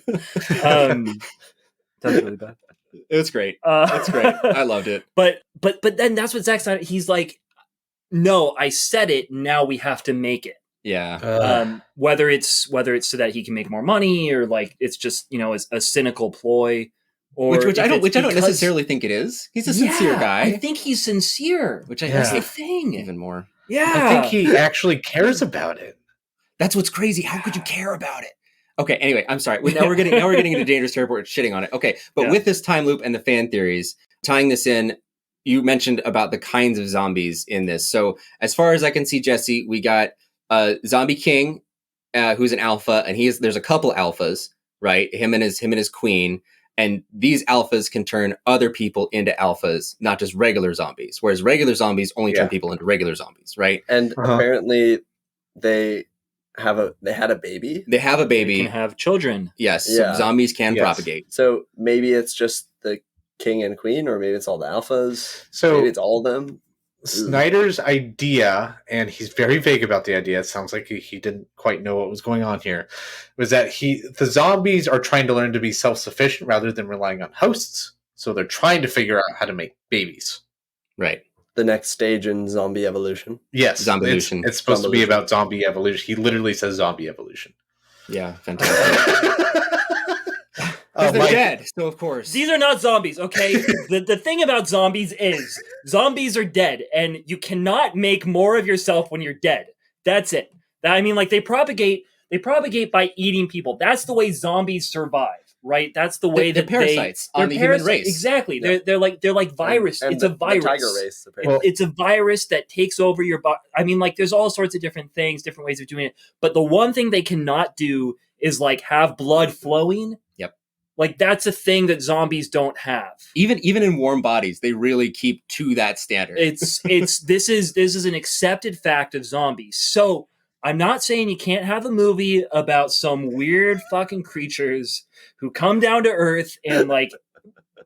really bad. It was great. That's great. I loved it. But then that's what Zack Snyder, he's like, no, I said it. Now we have to make it. Yeah. Whether it's so that he can make more money or like, it's just, you know, a cynical ploy. Or which I don't necessarily think it is. He's a sincere guy. I think he's sincere, which I that's the thing. Even more. Yeah. I think he actually cares about it. That's what's crazy. How could you care about it? Okay, anyway, I'm sorry. Now we're getting into dangerous territory, shitting on it. Okay, but with this time loop and the fan theories, tying this in, you mentioned about the kinds of zombies in this. So as far as I can see, Jesse, we got Zombie King, who's an alpha, and there's a couple alphas, right? Him and his queen. And these alphas can turn other people into alphas, not just regular zombies. Whereas regular zombies only turn people into regular zombies, right? And apparently they had a baby. They have a baby. They can have children. Yes. So zombies can propagate. So maybe it's just the king and queen, or maybe it's all the alphas. So maybe it's all of them. Snyder's idea, and he's very vague about the idea, it sounds like he didn't quite know what was going on here, was that the zombies are trying to learn to be self-sufficient rather than relying on hosts. So they're trying to figure out how to make babies. Right. The next stage in zombie evolution. Yes. Zombie-lution. It's supposed to be about zombie evolution. He literally says zombie evolution. Yeah, fantastic. Because they're dead, so of course. These are not zombies, okay? the thing about zombies is zombies are dead, and you cannot make more of yourself when you're dead. That's it. I mean, like, they propagate by eating people. That's the way zombies survive, right? That's the way they're parasites on the human race. Exactly. Yeah. They're like virus. And it's a virus. The tiger race, apparently. It's a virus that takes over your body. I mean, like, there's all sorts of different things, different ways of doing it. But the one thing they cannot do is, like, have blood flowing. Yep. Like, that's a thing that zombies don't have. Even in warm bodies, they really keep to that standard. This is an accepted fact of zombies. So I'm not saying you can't have a movie about some weird fucking creatures who come down to Earth and like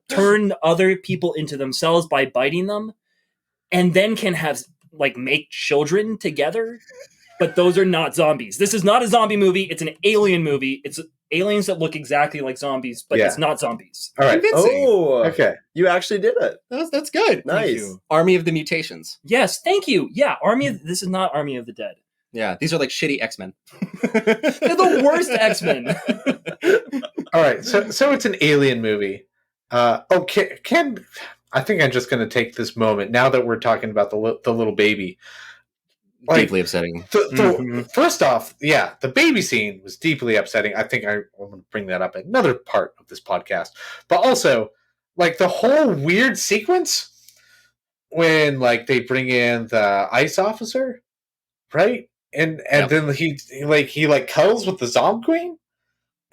turn other people into themselves by biting them, and then can have like make children together. but those are not zombies. This is not a zombie movie. It's an alien movie. It's aliens that look exactly like zombies, but it's not zombies. All right. Convincing. Oh, Okay. You actually did it. That's good. Nice. you. Army of the Mutations. Yes, thank you. Yeah, this is not Army of the Dead. Yeah, these are like shitty X-Men. They're the worst X-Men. All right. So it's an alien movie. Can I think I'm just going to take this moment now that we're talking about the little baby. Deeply upsetting. First off, the baby scene was deeply upsetting. I think I'm going to bring that up in another part of this podcast. But also, like the whole weird sequence when like they bring in the ICE officer, right? And then he cuddles with the zombie queen,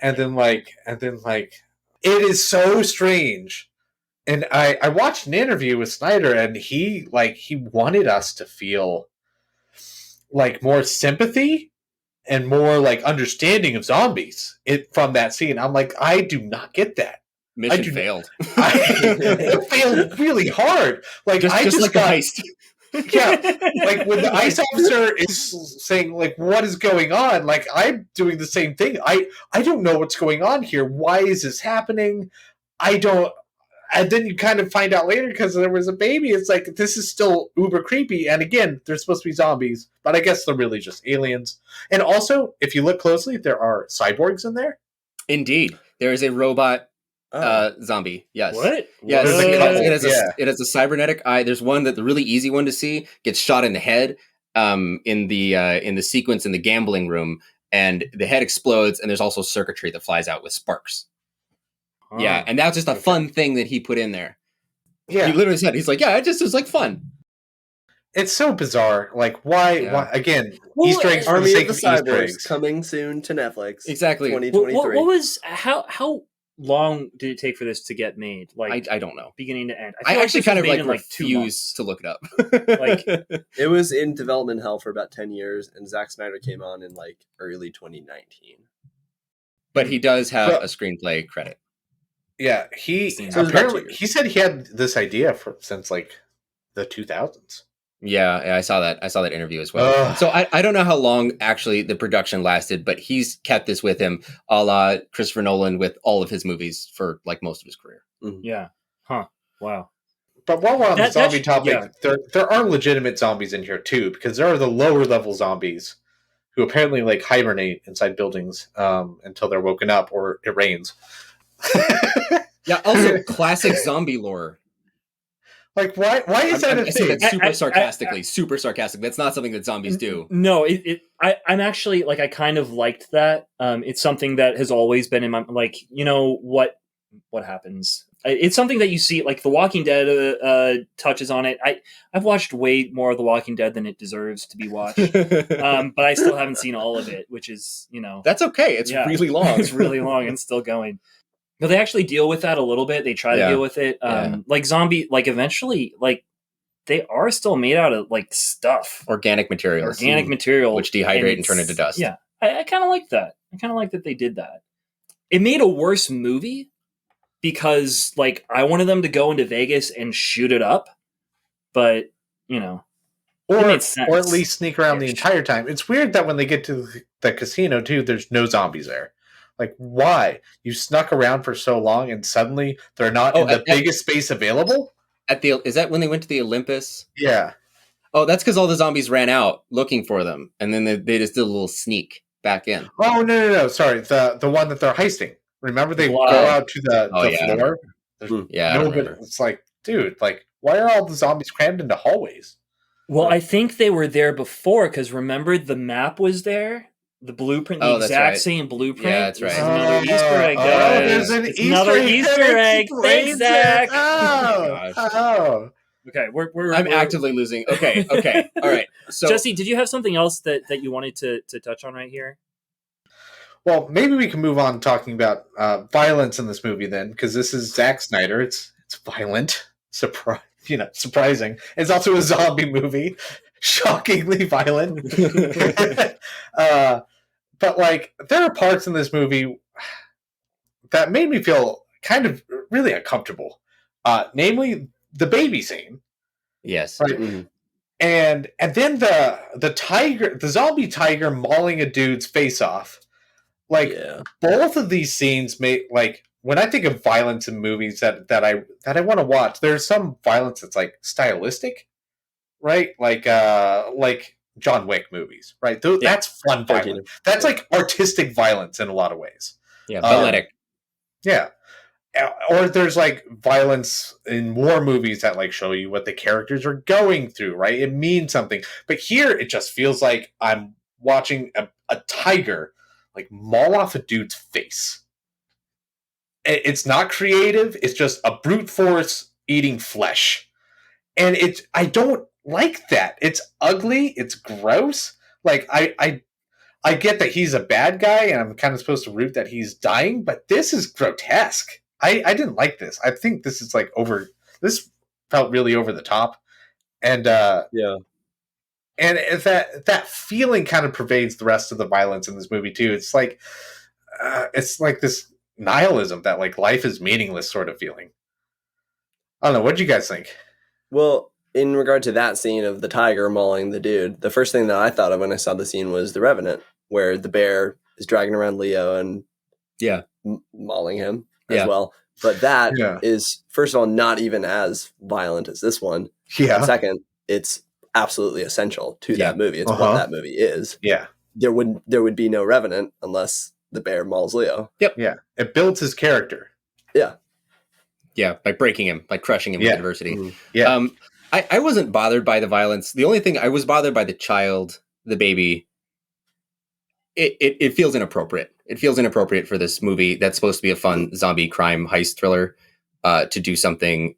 and then it is so strange. And I watched an interview with Snyder, and he wanted us to feel like more sympathy and more like understanding of zombies from that scene. I'm like, I do not get that. Mission failed. It failed really hard. Like just like got, a heist. Yeah, like when the ICE officer is saying like, "What is going on?" Like I'm doing the same thing. I don't know what's going on here. Why is this happening? I don't. And then you kind of find out later because there was a baby. It's like this is still uber creepy. And again, they're supposed to be zombies, but I guess they're really just aliens. And also, if you look closely, there are cyborgs in there. Indeed, there is a robot zombie. Yes. What? Yes. What? It has a cybernetic eye. There's one that the really easy one to see gets shot in the head in the sequence in the gambling room, and the head explodes, and there's also circuitry that flies out with sparks. Huh. Yeah, and that's just a fun thing that he put in there. Yeah, he literally said, "He's like, yeah, it just was like fun." It's so bizarre. Like, why? Yeah. Why again? Well, Easter eggs for the Army sake of of the Easter Cyborgs eggs. coming soon to Netflix. Exactly. 2023. What was how long did it take for this to get made? Like I don't know. beginning to end. I feel actually this kind was of made like in, 2 refuse months. to look it up. Like- It was in development hell for about 10 years, and Zack Snyder came on in like early 2019. But he does have a screenplay credit. Yeah, he Seems apparently he said he had this idea since like the 2000s. Yeah, I saw that. I saw that interview as well. Ugh. So I don't know how long actually the production lasted, but he's kept this with him, a la Christopher Nolan with all of his movies for like most of his career. Yeah. Huh. Wow. But while we're on the zombie topic, yeah. there are legitimate zombies in here too, because there are the lower level zombies who apparently like hibernate inside buildings until they're woken up or it rains. Yeah. Also, classic zombie lore. Like, why is that a I say thing? that super sarcastically. Super sarcastic. That's not something that zombies do. No, I'm actually like I kind of liked that. It's something that has always been in my like what happens. It's something that you see like The Walking Dead touches on it. I've watched way more of The Walking Dead than it deserves to be watched, but I still haven't seen all of it, which is That's okay. It's really long. It's really long and still going. But they actually deal with that a little bit. They try to deal with it. Like zombie, like eventually, like they are still made out of like stuff, organic material, which dehydrate and turn into dust. Yeah, I kind of like that. I kind of like that they did that. It made a worse movie because like I wanted them to go into Vegas and shoot it up, but it made sense. Or at least sneak around the entire time. It's weird that when they get to the casino too, there's no zombies there. Like, why? You snuck around for so long and suddenly they're not in the biggest space available? Is that when they went to the Olympus? Yeah. Oh, that's because all the zombies ran out looking for them, and then they just did a little sneak back in. Oh, no. Sorry. The one that they're heisting. Remember they go out to the floor? But it's like, dude, like, why are all the zombies crammed into hallways? Well, I think they were there before, because remember the map was there? The blueprint, the exact same blueprint. Yeah, that's right. This is another Easter egg, guys. There's another Easter egg. Thanks, Zach. Oh. Okay, I'm actively losing. Okay, all right. So, Jesse, did you have something else that you wanted to touch on right here? Well, maybe we can move on talking about violence in this movie then, because this is Zack Snyder. It's violent, surprising. It's also a zombie movie, shockingly violent. But like, there are parts in this movie that made me feel kind of really uncomfortable. Namely, the baby scene. Yes. Right? and then the zombie tiger mauling a dude's face off. Like both of these scenes make like when I think of violence in movies that I want to watch, there's some violence that's like stylistic, right? Like John Wick movies, right? That's fun violence. That's like artistic violence in a lot of ways. Yeah, balletic. Yeah. Or there's like violence in war movies that like show you what the characters are going through, right? It means something. But here it just feels like I'm watching a tiger like maul off a dude's face. It's not creative. It's just a brute force eating flesh. And I don't like that. It's ugly. It's gross. Like I get that he's a bad guy and I'm kind of supposed to root that he's dying, but this is grotesque. I didn't like this. I think this is like this felt really over the top. And and that feeling kind of pervades the rest of the violence in this movie too. It's like this nihilism that like life is meaningless sort of feeling. I don't know. What do you guys think? Well, in regard to that scene of the tiger mauling the dude, the first thing that I thought of when I saw the scene was The Revenant, where the bear is dragging around Leo and mauling him as well. But that is, first of all, not even as violent as this one. Yeah. And second, it's absolutely essential to that movie. It's what that movie is. Yeah. There would be no Revenant unless the bear mauls Leo. Yep. Yeah. It builds his character. Yeah. Yeah, by breaking him, by crushing him with adversity. Mm-hmm. Yeah. I wasn't bothered by the violence. The only thing I was bothered by the child, the baby. It feels inappropriate. It feels inappropriate for this movie that's supposed to be a fun zombie crime heist thriller to do something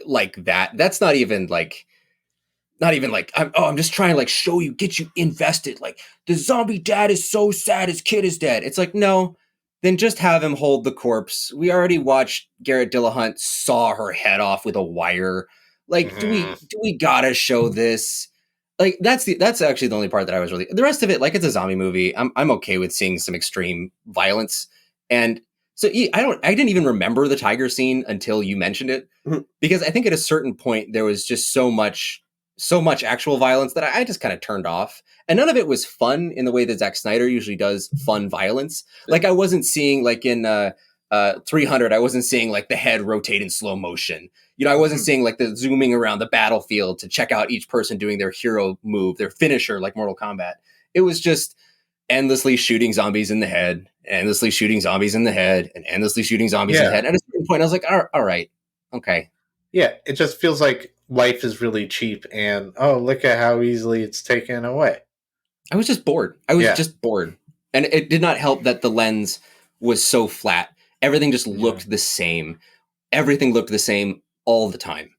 like that. That's not even like I'm just trying to like show you, get you invested. Like the zombie dad is so sad his kid is dead. It's like, no, then just have him hold the corpse. We already watched Garrett Dillahunt saw her head off with a wire. Like, do we gotta show this? Like that's actually the only part that I was really. The rest of it, like it's a zombie movie. I'm okay with seeing some extreme violence, and so I didn't even remember the tiger scene until you mentioned it, because I think at a certain point there was just so much actual violence that I just kind of turned off, and none of it was fun in the way that Zack Snyder usually does fun violence. Like I wasn't seeing like in 300, I wasn't seeing like the head rotate in slow motion. You know, I wasn't seeing like the zooming around the battlefield to check out each person doing their hero move, their finisher, like Mortal Kombat. It was just endlessly shooting zombies in the head, endlessly shooting zombies in the head, and endlessly shooting zombies in the head. And at a certain point, I was like, all right, okay. Yeah, it just feels like life is really cheap, and look at how easily it's taken away. I was just bored. Just bored. And it did not help that the lens was so flat. Everything just looked the same. Everything looked the same all the time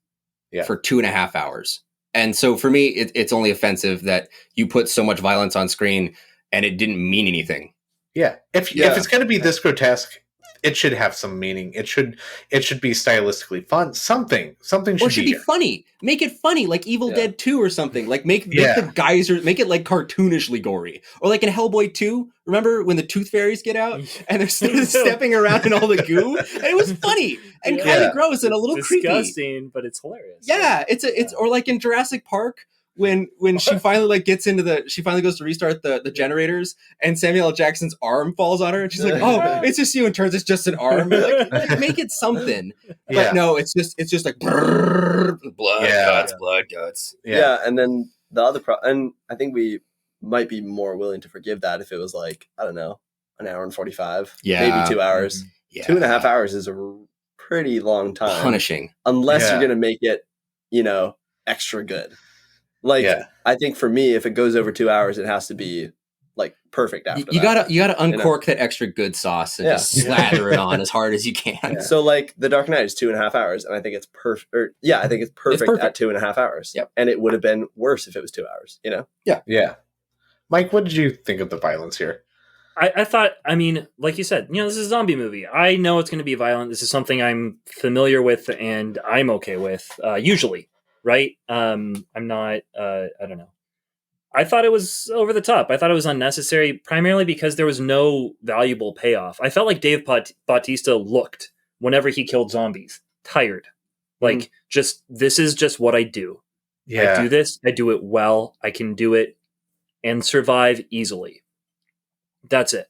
for 2.5 hours. And so for me, it's only offensive that you put so much violence on screen and it didn't mean anything. Yeah. If it's going to be this grotesque, it should have some meaning. It should be stylistically fun. Something should be funny. Make it funny, like Evil Dead 2 or something. Like make the geyser, make it like cartoonishly gory. Or like in Hellboy 2, remember when the tooth fairies get out and they're stepping around in all the goo? And it was funny and kind of gross and a little creepy. Disgusting, but it's hilarious. Yeah, it's or like in Jurassic Park. When she finally like gets into she finally goes to restart the generators and Samuel L. Jackson's arm falls on her and she's like, oh, it's just you, and turns it's just an arm. Like, make it something. But no, it's just like blood guts. Yeah, and then the other and I think we might be more willing to forgive that if it was like, I don't know, an hour and 45, maybe 2 hours. 2.5 hours is a pretty long time. Punishing. Unless you're gonna make it, extra good. Like, I think for me, if it goes over 2 hours, it has to be like perfect after you that. You gotta uncork that extra good sauce and just slather it on as hard as you can. Yeah. So like The Dark Knight is 2.5 hours, and I think it's perfect. I think it's perfect at 2.5 hours. Yep. And it would have been worse if it was 2 hours, Yeah. Mike, what did you think of the violence here? I thought, I mean, like you said, this is a zombie movie. I know it's going to be violent. This is something I'm familiar with and I'm okay with, usually. Right? I'm not, I don't know. I thought it was over the top. I thought it was unnecessary, primarily because there was no valuable payoff. I felt like Dave Bautista looked, whenever he killed zombies, tired. Like, this is just what I do. I do this. I do it well. I can do it and survive easily. That's it.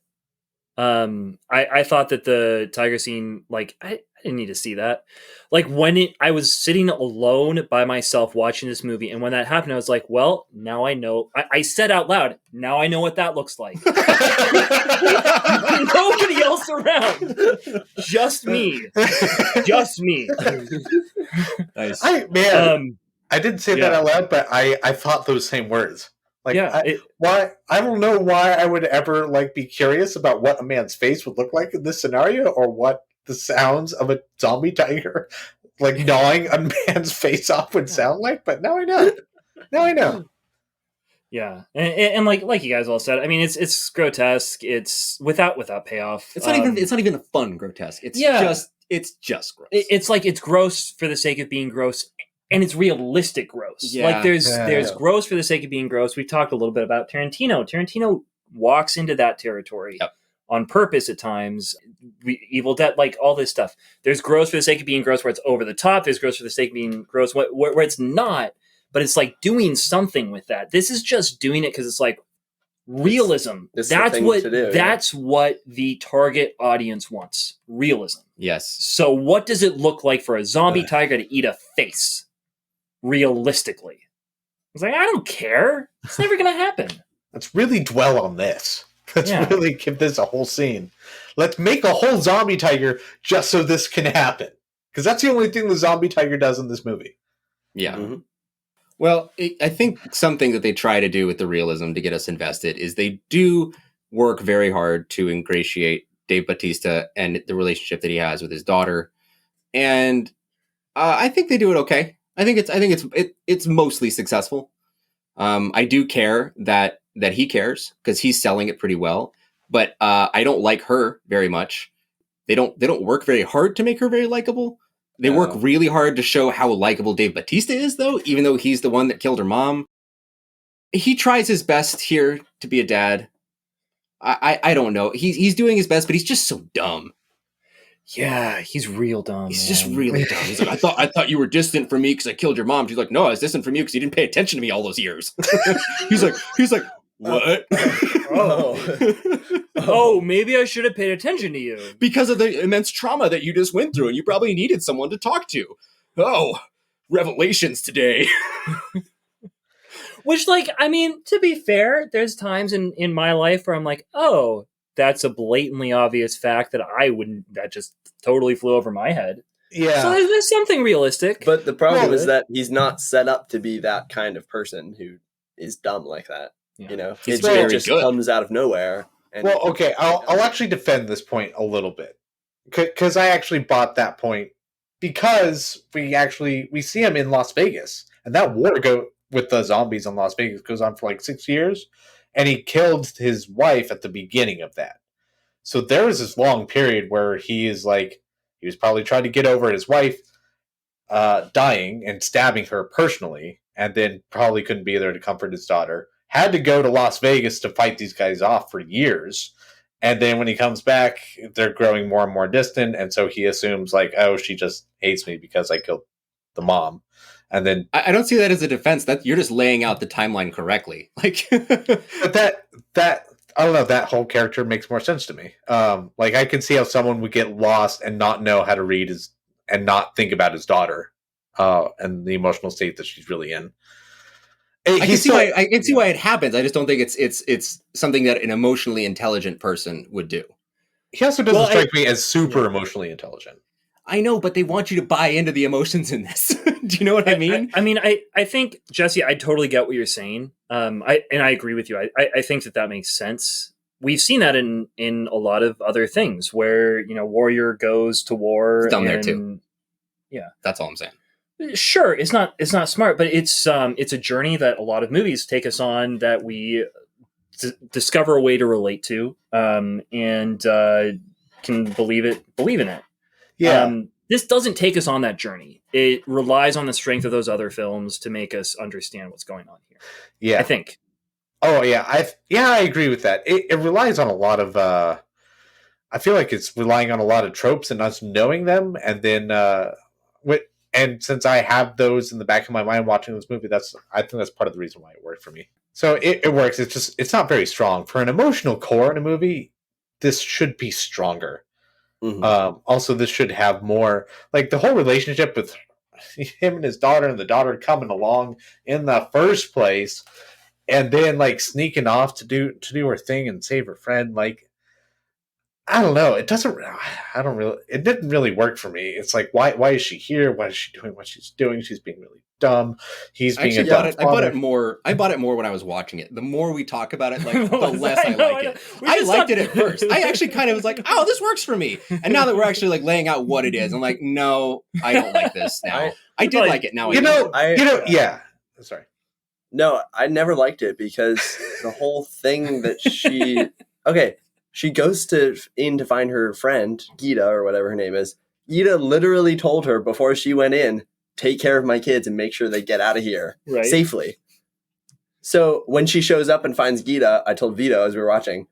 I thought that the tiger scene, like, I didn't need to see that. Like, I was sitting alone by myself watching this movie, and when that happened, I was like, well, now I know. I said out loud, now I know what that looks like. Nobody else around. Just me. Just me. Nice. I didn't say that out loud, but I thought those same words. Like, why? I don't know why I would ever like be curious about what a man's face would look like in this scenario, or what the sounds of a zombie tiger like gnawing a man's face off would sound like. But now I know. Now I know. Yeah, and like you guys all said, I mean, it's grotesque. It's without payoff. It's not even a fun grotesque. It's just gross. It's like it's gross for the sake of being gross. And it's realistic gross. Yeah. Like there's gross for the sake of being gross. We've talked a little bit about Tarantino. Tarantino walks into that territory on purpose at times. Evil Dead, like all this stuff. There's gross for the sake of being gross where it's over the top. There's gross for the sake of being gross where it's not, but it's like doing something with that. This is just doing it because it's like realism. That's what the target audience wants. Realism. Yes. So what does it look like for a zombie tiger to eat a face? Realistically, I was like, I don't care. It's never going to happen. Let's really dwell on this. Let's really give this a whole scene. Let's make a whole zombie tiger just so this can happen. Because that's the only thing the zombie tiger does in this movie. Yeah. Mm-hmm. Well, I think something that they try to do with the realism to get us invested is they do work very hard to ingratiate Dave Bautista and the relationship that he has with his daughter. And I think they do it okay. I think it's mostly successful. I do care that he cares because he's selling it pretty well, but I don't like her very much. They don't work very hard to make her very likable. They work really hard to show how likable Dave Bautista is, though, even though he's the one that killed her mom. He tries his best here to be a dad. I don't know. He's doing his best, but he's just so dumb. Yeah, he's real dumb. He's just really dumb. He's like, I thought you were distant from me because I killed your mom. She's like, no, I was distant from you because you didn't pay attention to me all those years. he's like, what? Oh, maybe I should have paid attention to you because of the immense trauma that you just went through, and you probably needed someone to talk to. Oh, revelations today. Which, like, I mean, to be fair, there's times in my life where I'm like, oh, that's a blatantly obvious fact that just totally flew over my head. Yeah. So there's something realistic. But the problem is that he's not set up to be that kind of person who is dumb like that. Yeah. You know, it just comes out of nowhere. Well, okay, I'll actually defend this point a little bit. Because I actually bought that point because we see him in Las Vegas. And that war with the zombies in Las Vegas goes on for like 6 years. And he killed his wife at the beginning of that. So there was this long period where he was probably trying to get over his wife dying and stabbing her personally, and then probably couldn't be there to comfort his daughter. Had to go to Las Vegas to fight these guys off for years. And then when he comes back, they're growing more and more distant. And so he assumes like, oh, she just hates me because I killed the mom. And then I don't see that as a defense. That you're just laying out the timeline correctly. Like, but that I don't know. That whole character makes more sense to me. Like I can see how someone would get lost and not know how to read and not think about his daughter, and the emotional state that she's really in. I can see why it happens. I just don't think it's something that an emotionally intelligent person would do. He also doesn't strike me as super emotionally intelligent. I know, but they want you to buy into the emotions in this. Do you know what I mean? I think, Jesse, I totally get what you're saying. I agree with you. I think that makes sense. We've seen that in a lot of other things where, you know, warrior goes to war. It's done there too. Yeah. That's all I'm saying. Sure. It's not smart, but it's a journey that a lot of movies take us on that we discover a way to relate to, and can believe in it. Yeah. This doesn't take us on that journey. It relies on the strength of those other films to make us understand what's going on here. Yeah. I think. Oh, yeah. I agree with that. It relies on a lot of... I feel like it's relying on a lot of tropes and us knowing them. And then And since I have those in the back of my mind watching this movie, I think that's part of the reason why it worked for me. So it works. It's not very strong for an emotional core in a movie. This should be stronger. Mhm. Also, this should have more, like, the whole relationship with him and his daughter, and the daughter coming along in the first place, and then like sneaking off to do her thing and save her friend. Like, I don't know. It doesn't. I don't really. It didn't really work for me. It's like, why is she here? Why is she doing what she's doing? She's being really dumb. He's being Actually, a dumb I bought it father. more. I bought it more when I was watching it. The more we talk about it, like the Was less I know, like know. it. We I just liked it talked- at first. I actually kind of was like, "Oh, this works for me." And now that we're actually like laying out what it is, I'm like, "No, I don't like this now." I did like it. Now You know. I- Yeah. Sorry. No, I never liked it because the whole thing that she she goes in to find her friend Gita or whatever her name is. Gita literally told her before she went in, "Take care of my kids and make sure they get out of here safely." So when she shows up and finds Gita, I told Vito as we were watching,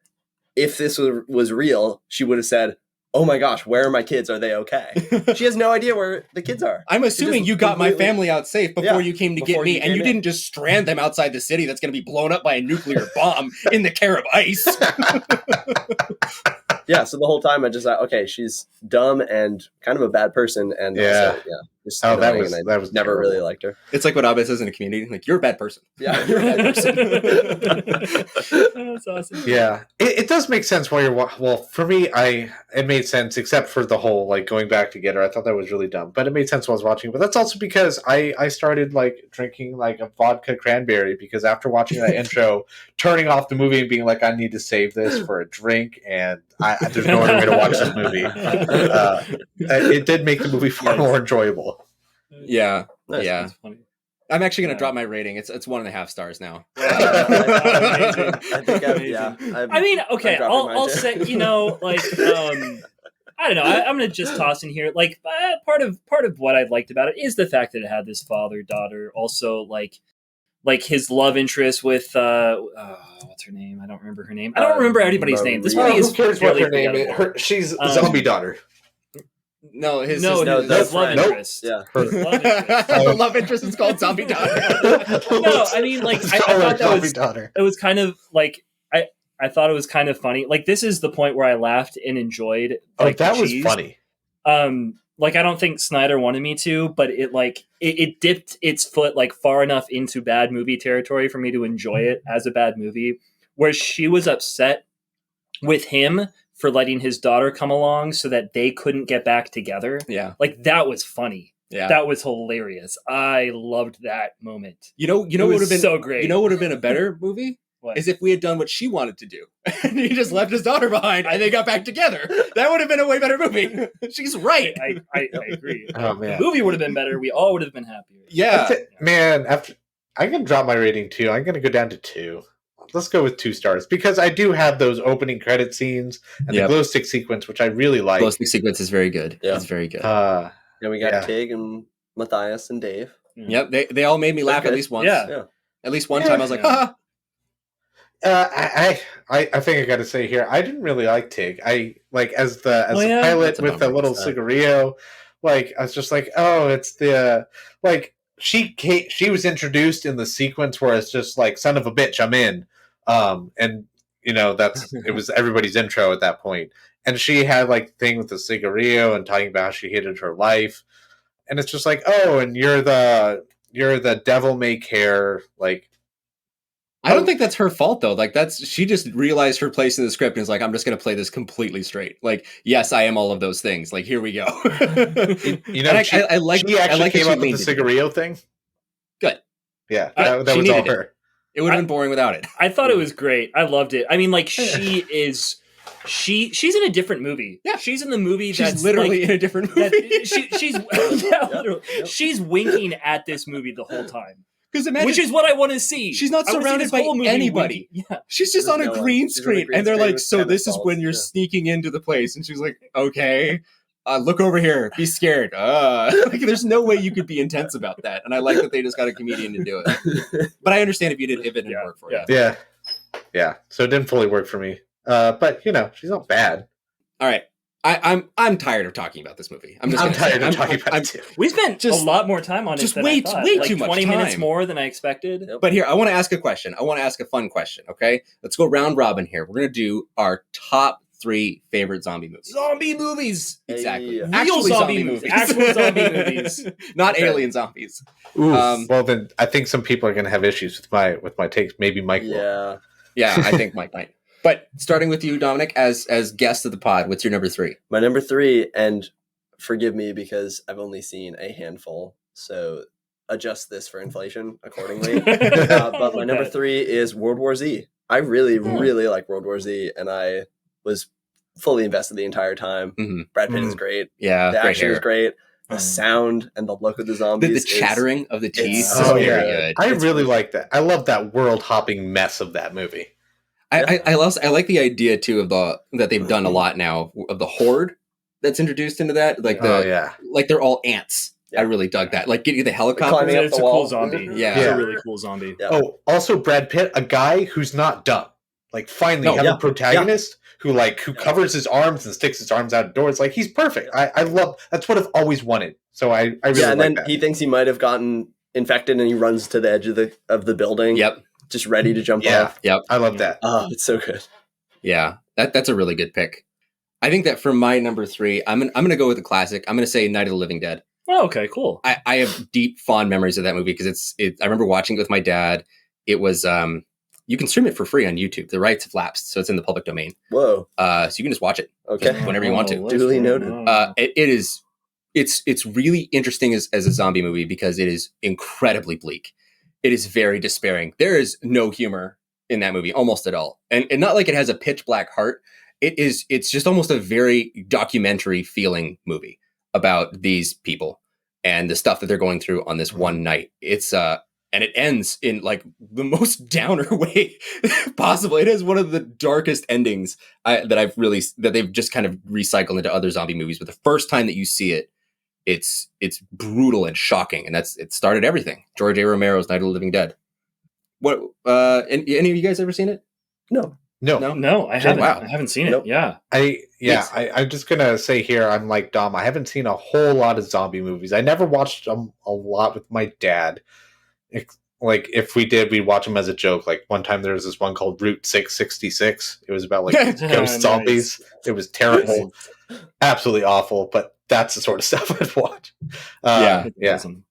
if this was real, she would have said, "Oh my gosh, where are my kids? Are they okay?" She has no idea where the kids are. I'm assuming just you got my completely- family out safe before you came to get before me, you and you came in. didn't just strand them outside the city that's going to be blown up by a nuclear bomb in the care of ice. Yeah, so the whole time I just thought, okay, she's dumb and kind of a bad person, and also, just Oh, that annoying, was- and that was never terrible. really liked her. It's like what Abe says in a community, like, "You're a bad person." Yeah, you're a bad person. That's awesome. Yeah, it does make sense why well, for me, it made sense, except for the whole like going back together. I thought that was really dumb, but it made sense while I was watching. But that's also because I started like drinking like a vodka cranberry, because after watching that intro, turning off the movie and being like, I need to save this for a drink, and there's no other way to watch this movie. It did make the movie far more enjoyable. Yeah, Nice. yeah. That's funny. I'm actually going to Yeah. drop my rating. It's 1.5 stars now. Amazing. I think I mean, okay, I'm dropping mine I'll too. say, like, I don't know. I'm gonna just toss in here, like, part of what I liked about it is the fact that it had this father daughter. Also, like his love interest with what's her name? I don't remember her name. I don't remember anybody's name. This Maria. movie is Who cares what fairly her name is? forgettable. She's zombie daughter. No, his No, his- his love friend. interest. Yeah. His love interest. the love interest is called Zombie Daughter. No, I mean, like, I thought that was daughter. it was kind of like I thought it was kind of funny. Like, this is the point where I laughed and enjoyed. Like, that the was cheese. funny. Like, I don't think Snyder wanted me to, but it dipped its foot like far enough into bad movie territory for me to enjoy it as a bad movie. Where she was upset with him for letting his daughter come along so that they couldn't get back together. Yeah, Like, that was funny. yeah. That was hilarious. I loved that moment. You know It what would was have been so great. You know what would have been a better movie? What? Is if we had done what she wanted to do, and he just left his daughter behind, and they got back together. That would have been a way better movie. She's right. I agree. Oh, The man. movie would have been better. We all would have been happier. Yeah. Man, I'm going to drop my rating too. I'm going to go down to 2. Let's go with 2 stars, because I do have those opening credit scenes and Yep. the glow stick sequence, which I really like. Glow stick sequence is very good. Yeah. It's very good. Uh, And we got Yeah. Tig and Matthias and Dave. Yep, they all made me laugh good. at least once. Yeah. Yeah. At least one Yeah. time, I was like, Yeah. I think I got to say here, I didn't really like Tig. I like as the yeah? pilot That's a with the bummer. little cigarillo. Like, I was just like, oh, it's the like she was introduced in the sequence where it's just like, son of a bitch, I'm in. And you know, it was everybody's intro at that point. And she had like the thing with the cigarillo and talking about how she hated her life. And it's just like, oh, and you're the devil may care, like, I don't think that's her fault though. Like, she just realized her place in the script and is like, I'm just going to play this completely straight. Like, yes, I am all of those things. Like, here we go. you know, And she I like. actually I like that came she up with leaned the into it. cigarillo thing. Good. Yeah, She that was all needed it. her. It would have been boring without it. I thought it was great. I loved it. I mean, like, she's in a different movie. Yeah. She's in the movie She's that's literally like, in a different that movie. she's yeah, literally. Yep. She's winking at this movie the whole time, Because imagine which is what I want to see. she's not I wanna see surrounded this by whole movie anybody. winking. Yeah, She's just There's on a no one. green She's on a screen, green and they're screen like, with "So tennis this is balls." when you're Yeah. sneaking into the place," and she's like, "Okay, look over here, be scared." Like, there's no way you could be intense about that, and I like that they just got a comedian to do it. But I understand if it didn't Yeah, work for yeah. you. Yeah. So it didn't fully work for me. But you know, she's not bad. All right, I'm tired of talking about this movie. I'm tired of talking about it too. We spent Just- a lot more time on it just than way I thought. way like too much 20 minutes time. more than I expected. Yep. But here, I want to ask a question. I want to ask a fun question. Okay, let's go round robin here. We're gonna do our top 3 favorite zombie movies. Zombie movies, exactly. Hey. Real Actually, zombie movies. Actual zombie movies. not Okay. alien zombies. Ooh, Um, well then, I think some people are going to have issues with my takes. Maybe Mike will. Yeah. Yeah, I think Mike might. But starting with you, Dominic, as guest of the pod, what's your number 3? My number 3, and forgive me because I've only seen a handful, so adjust this for inflation accordingly. But my number 3 is World War Z. I really, really like World War Z, and I was fully invested the entire time. Mm-hmm. Brad Pitt is great. Yeah, The great action is hair. great. The sound and the look of the The zombies. chattering of the teeth is so very good. good. I It's really really- like that. I love that world hopping mess of that movie. I like the idea too of that they've done a lot now of the horde that's introduced into that. Like like they're all ants. Yeah. I really dug that. Like getting the helicopter. Climbing up It's the a wall. cool zombie. Yeah. It's Yeah. a really cool zombie. Yeah. Oh, also Brad Pitt, a guy who's not dumb. Like finally No, have yeah, a protagonist who covers his arms and sticks his arms outdoors. Like he's perfect. I love that's what I've always wanted. So I really and like then that. he thinks he might have gotten infected, and he runs to the edge of the building. Yep. Just ready to jump Yeah. off. Yep. I love that. Oh, it's so good. Yeah. That's a really good pick. I think that for my number 3, I'm gonna go with the classic. I'm gonna say Night of the Living Dead. Oh, okay, cool. I have deep fond memories of that movie because I remember watching it with my dad. It was you can stream it for free on YouTube. The rights have lapsed, so it's in the public domain. Whoa. So you can just watch it Okay. whenever you want to. Duly noted. It's really interesting as a zombie movie because it is incredibly bleak. It is very despairing. There is no humor in that movie almost at all, and not like it has a pitch black heart. It's just almost a very documentary feeling movie about these people and the stuff that they're going through on this one night. It's and it ends in like the most downer way possible. It is one of the darkest endings that they've just kind of recycled into other zombie movies. But the first time that you see it, it's brutal and shocking, and it started everything. George A. Romero's Night of the Living Dead. What? Any of you guys ever seen it? No. No, I haven't. wow. I haven't seen Nope. it. Yeah. I'm just gonna say here, I'm like Dom. I haven't seen a whole lot of zombie movies. I never watched them a lot with my dad. Like if we did, we'd watch them as a joke. Like one time there was this one called Route 666. It was about like ghost Nice. zombies. It was terrible, absolutely awful. But that's the sort of stuff I'd watch. Yeah. yeah. Awesome.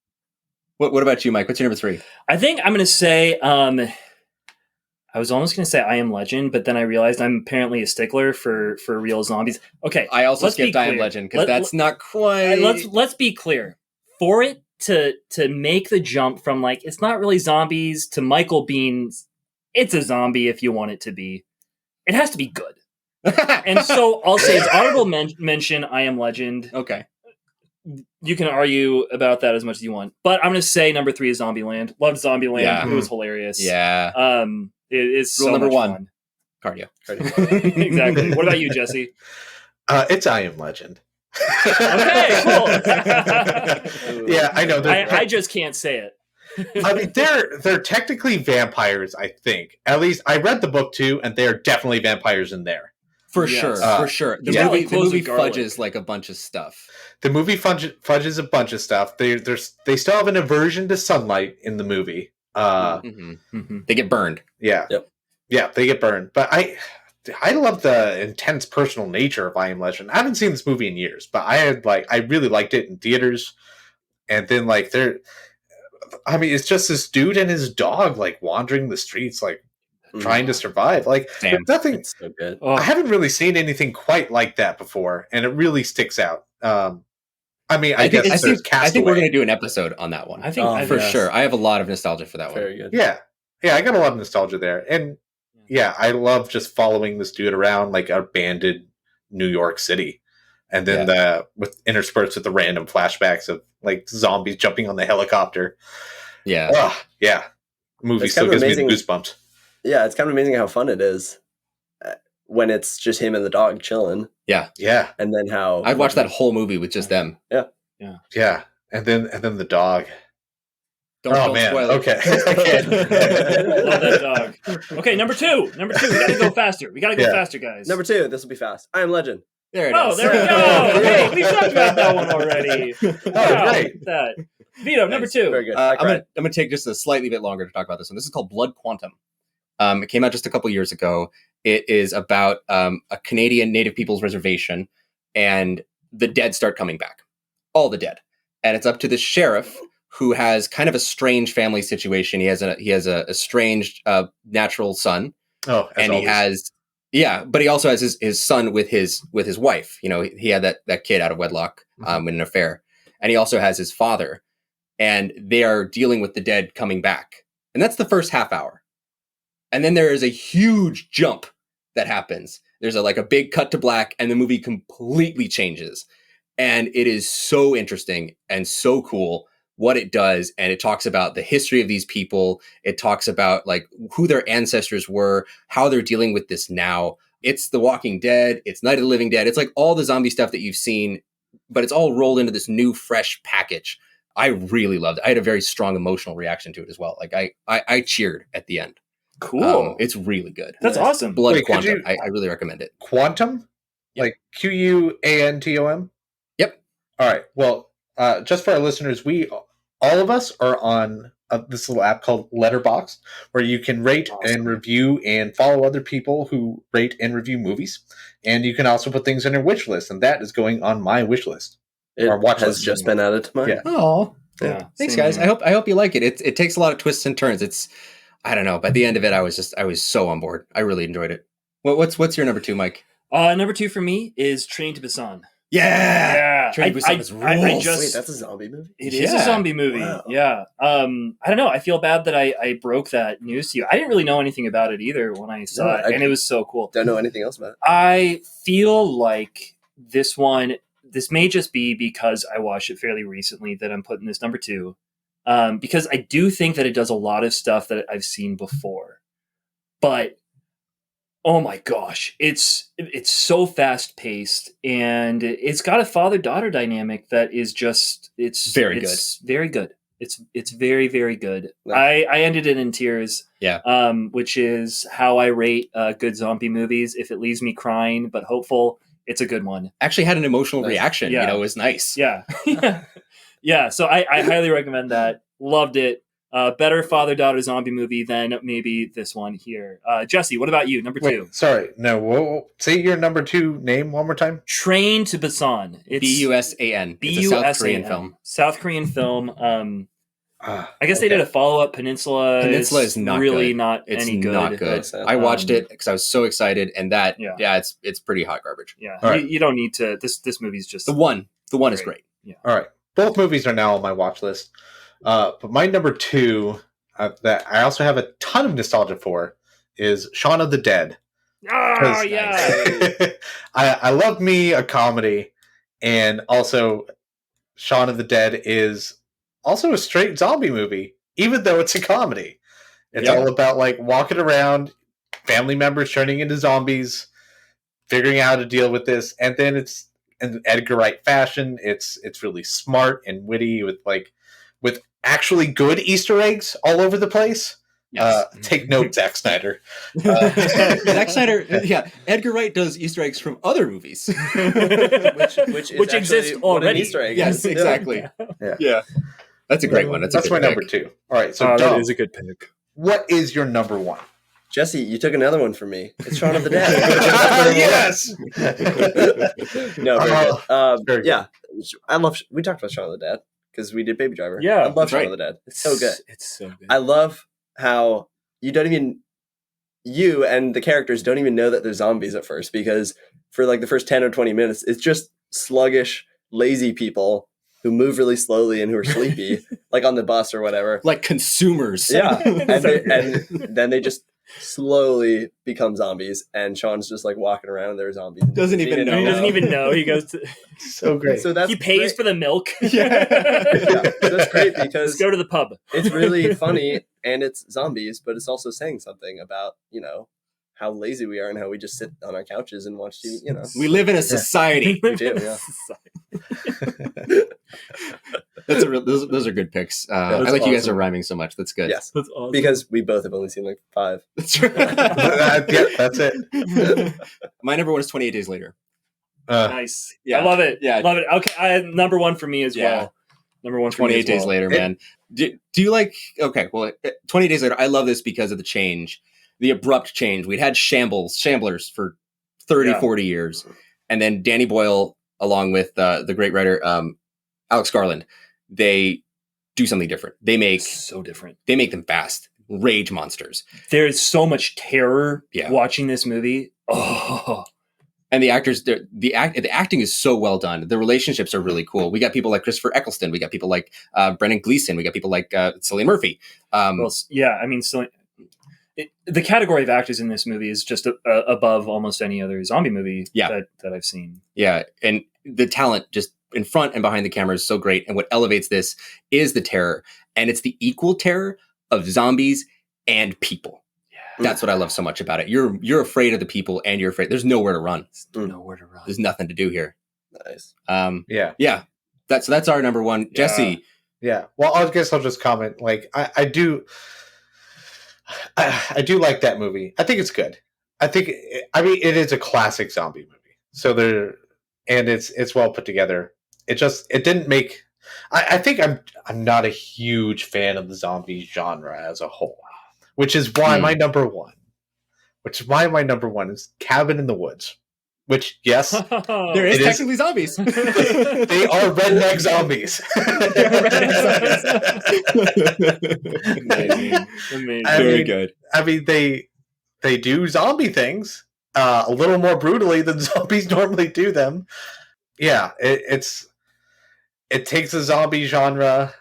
What about you, Mike? What's your number 3? I think I'm going to say, I was almost going to say I Am Legend, but then I realized I'm apparently a stickler for real zombies. Okay. I also let's be skipped I Am clear. Legend because that's not quite. Let's be clear. For it to make the jump from like, it's not really zombies to Michael Bean's, it's a zombie if you want it to be, it has to be good. And so I'll say it's honorable mention, I Am Legend. Okay. You can argue about that as much as you want, but I'm going to say number 3 is Zombieland. Loved Zombieland. Yeah. It was hilarious. Yeah. It's Rule so number much 1. fun. Cardio. Exactly. What about you, Jesse? It's I Am Legend. Okay, cool. Yeah, I know. I just can't say it. I mean, they're technically vampires. I think. At least I read the book too, and they are definitely vampires in there. For Yes. sure. For sure. The Yeah. movie, Clothes the movie with garlic. fudges like a bunch of stuff. The movie fudges a bunch of stuff. They still have an aversion to sunlight in the movie. They get burned. Yeah, Yep. Yeah, they get burned. But I love the intense personal nature of I Am Legend. I haven't seen this movie in years, but I really liked it in theaters. And then it's just this dude and his dog like wandering the streets, like trying to survive. Like Damn. nothing. It's so good. Oh, I haven't really seen anything quite like that before, and it really sticks out. I think we're going to do an episode on that one. I think for yes. sure. I have a lot of nostalgia for that one. Very good. Yeah, I got a lot of nostalgia there, and yeah, I love just following this dude around like abandoned New York City, and then with interspersed with the random flashbacks of like zombies jumping on the helicopter. Yeah. Yeah. Movie It's still kind of gives me the amazing. goosebumps. Yeah, it's kind of amazing how fun it is when it's just him and the dog chilling, Yeah, and then how I'd watch that whole movie with just them. yeah, and then the dog. Don't spoil it. Okay. Love that dog. Okay, number two. We gotta go faster. We gotta go faster, guys. Number 2, this will be fast. I Am Legend. There it Oh, is. there we go. Hey, we talked about that one already. Wow, great. that. Vito, number Nice. 2. Very good. I'm gonna take just a slightly bit longer to talk about this one. This is called Blood Quantum. It came out just a couple years ago. It is about a Canadian Native Peoples reservation, and the dead start coming back, all the dead, and it's up to the sheriff, who has kind of a strange family situation. He has a estranged natural son, Oh, as and always. but he also has his son with his wife. You know, he had that kid out of wedlock in an affair, and he also has his father, and they are dealing with the dead coming back, and that's the first half hour, and then there is a huge jump that happens. There's a big cut to black, and the movie completely changes, and it is so interesting and so cool what it does. And it talks about the history of these people. It talks about like who their ancestors were, how they're dealing with this now. It's The Walking Dead. It's Night of the Living Dead. It's like all the zombie stuff that you've seen, but it's all rolled into this new, fresh package. I really loved it. I had a very strong emotional reaction to it as well. Like I cheered at the end. Cool. It's really good. That's awesome. Blood Wait, could Quantum. you- I really recommend it. Quantum? Yep. Like Quantom? Yep. All right. Well, just for our listeners, all of us are on this little app called Letterboxd, where you can rate and review and follow other people who rate and review movies. And you can also put things on your wish list, and that is going on my wish list. It Or watch has list. just been added to mine. Yeah. Oh, Yeah. thanks, same guys. here. I hope you like it. It takes a lot of twists and turns. It's, I don't know. By the end of it, I was so on board. I really enjoyed it. What's your number 2, Mike? Number 2 for me is Train to Busan. Yeah. Train to Busan is I rules. just- Wait, that's a zombie movie? It is a Yeah. zombie movie. Wow. Yeah. I don't know. I feel bad that I broke that news to you. I didn't really know anything about it either when I saw No, it, and it was so cool. Don't know anything else about it. I feel like this may just be because I watched it fairly recently that I'm putting this number 2. Because I do think that it does a lot of stuff that I've seen before. But oh my gosh, it's so fast paced, and it's got a father-daughter dynamic that is just very good. It's very, very good. Nice. I ended it in tears. Yeah. Which is how I rate good zombie movies. If it leaves me crying but hopeful, it's a good one. Actually had an emotional Nice. reaction. Yeah. You know, it was nice. Yeah. Yeah. So I highly recommend that. Loved it. Better father-daughter zombie movie than maybe this one here. Jesse, what about you? Number 2. Wait, sorry. No, whoa. Say your number 2 name one more time. Train to Busan. It's Busan. It's a South Korean film. South Korean film. Ah, I guess they did a follow-up. Peninsula. Peninsula is not really good. not It's any good. not good. But, I watched it because I was so excited, and that Yeah. it's pretty hot garbage. Yeah, All right. you don't need to. This movie's just The one is great. All right. Both movies are now on my watch list. But my number 2 that I also have a ton of nostalgia for is Shaun of the Dead. Oh 'Cause- yeah. I love me a comedy, and also Shaun of the Dead is also a straight zombie movie, even though it's a comedy. It's Yeah. all about like walking around, family members turning into zombies, figuring out how to deal with this, and then it's in Edgar Wright fashion. It's really smart and witty with actually good Easter eggs all over the place. Yes. Take note, Zack Snyder. Zack Snyder, yeah. Edgar Wright does Easter eggs from other movies. Which Which actually exists what an already. Easter egg Yes, is. exactly. Yeah. That's a great one. That's my number pick. 2. All right, so that Dom, is a good pick. what is your number 1? Jesse, you took another one from me. It's Shaun of the Dead. Yes. No, very good. very good. Yeah, I love. We talked about Shaun of the Dead because we did Baby Driver. Yeah, I love that's Shaun right. of the Dead. It's so good. It's so good. I love how you and the characters don't even know that they're zombies at first, because for like the first 10 or 20 minutes, it's just sluggish, lazy people who move really slowly and who are sleepy, like on the bus or whatever. Like consumers. Yeah, and then they just slowly become zombies, and Sean's just like walking around. There are zombies. Doesn't even He know. doesn't even know. He goes to. So great. So that's He pays great. for the milk. Yeah. Yeah, so that's great Let's because go to the pub. it's really funny and it's zombies, but it's also saying something about, how lazy we are and how we just sit on our couches and watch TV, We live in a society. We do, yeah. Those are good picks. I That's like you guys awesome. are rhyming so much. That's good. Yes, That's awesome. because we both have only seen like 5. That's right. Yeah, that's it. My number 1 is 28 Days Later. Nice. Yeah. I love it. Yeah. Love it. Okay. Number one for me as Yeah. well. Number one for me 28 as Days well. Later, man. Do you like, okay, well, 28 Days Later, I love this because of the change, the abrupt change. We'd had shamblers for 30, 40 years. And then Danny Boyle, along with the great writer, Alex Garland, they do something different. They make so different. They make them fast, rage monsters. There is so much terror Yeah. watching this movie. Oh, and the actors, the acting is so well done. The relationships are really cool. We got people like Christopher Eccleston. We got people like Brendan Gleeson. We got people like Cillian Murphy. well, yeah. I mean, so the category of actors in this movie is just above almost any other zombie movie that I've seen. Yeah, and the talent just in front and behind the camera is so great. And what elevates this is the terror, and it's the equal terror of zombies and people. That's what I love so much about it. You're afraid of the people, and you're afraid. There's nowhere to run. Nowhere to run. There's nothing to do here. Nice. Yeah. That's our number one. Yeah. Jesse. Yeah. Well, I guess I'll just comment. Like, I do like that movie. I think it's good. It is a classic zombie movie. So it's well put together. It didn't make. I think I'm not a huge fan of the zombie genre as a whole. Which is why my number one is Cabin in the Woods. Which, yes, there is technically zombies. They are redneck zombies. Amazing. Very good. I mean, they do zombie things a little more brutally than zombies normally do them. Yeah, it takes the zombie genre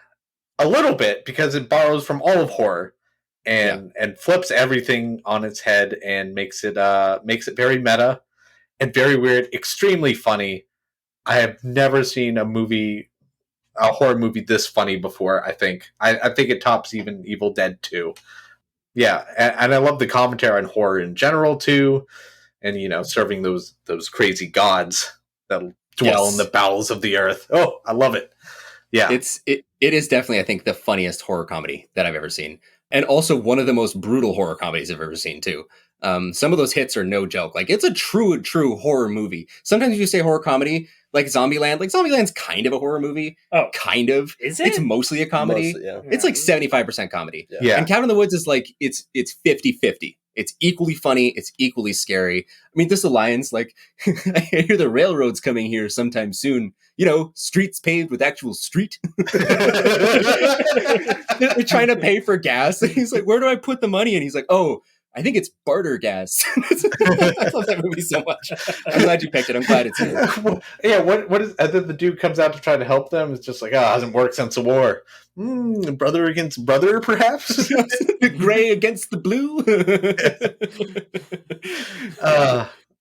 a little bit because it borrows from all of horror. And flips everything on its head and makes it very meta and very weird, extremely funny. I have never seen a horror movie this funny before. I think it tops even Evil Dead 2. Yeah, and I love the commentary on horror in general too, and serving those crazy gods that dwell in the bowels of the earth. Oh, I love it. Yeah, it is definitely, I think, the funniest horror comedy that I've ever seen. And also one of the most brutal horror comedies I've ever seen, too. Some of those hits are no joke. Like, it's a true horror movie. Sometimes you say horror comedy, like Zombieland. Like, Zombieland's kind of a horror movie. Oh. Kind of. Is it? It's mostly a comedy. Mostly, yeah. It's like 75% comedy. Yeah. And Cabin in the Woods is like, it's 50-50. It's equally funny. It's equally scary. I mean, this Alliance, like, I hear the railroad's coming here sometime soon. Streets paved with actual street. They're trying to pay for gas. And he's like, where do I put the money? And he's like, oh, I think it's barter gas. I love that movie so much. I'm glad you picked it. I'm glad it's here. Yeah, what is, and then the dude comes out to try to help them. It's just like, it hasn't worked since the war. Brother against brother, perhaps? The gray against the blue.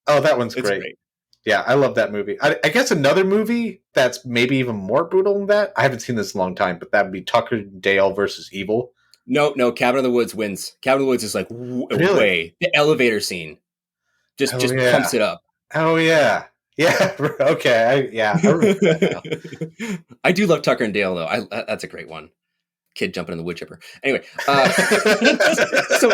That one's great. Yeah, I love that movie. I guess another movie that's maybe even more brutal than that, I haven't seen this in a long time, but that would be Tucker and Dale versus Evil. No, Cabin in the Woods wins. Cabin in the Woods is like Really? way. The elevator scene just pumps it up. Oh, yeah. Yeah, okay. I remember that now. I do love Tucker and Dale, though. That's a great one. Kid jumping in the wood chipper. Anyway, so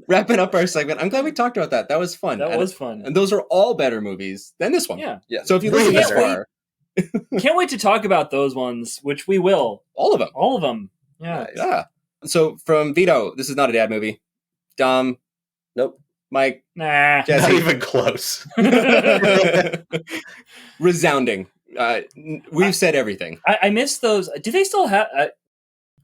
wrapping up our segment, I'm glad we talked about that. That was fun. That was fun. And those are all better movies than this one. Yeah. So if you listen this far, can't wait to talk about those ones, which we will. All of them. All of them. Yeah. Nice. Yeah. So from Vito, this is not a dad movie. Dom. Nope. Mike. Nah. Jesse. Not even close. Resounding. We've said everything. I miss those. Do they still have...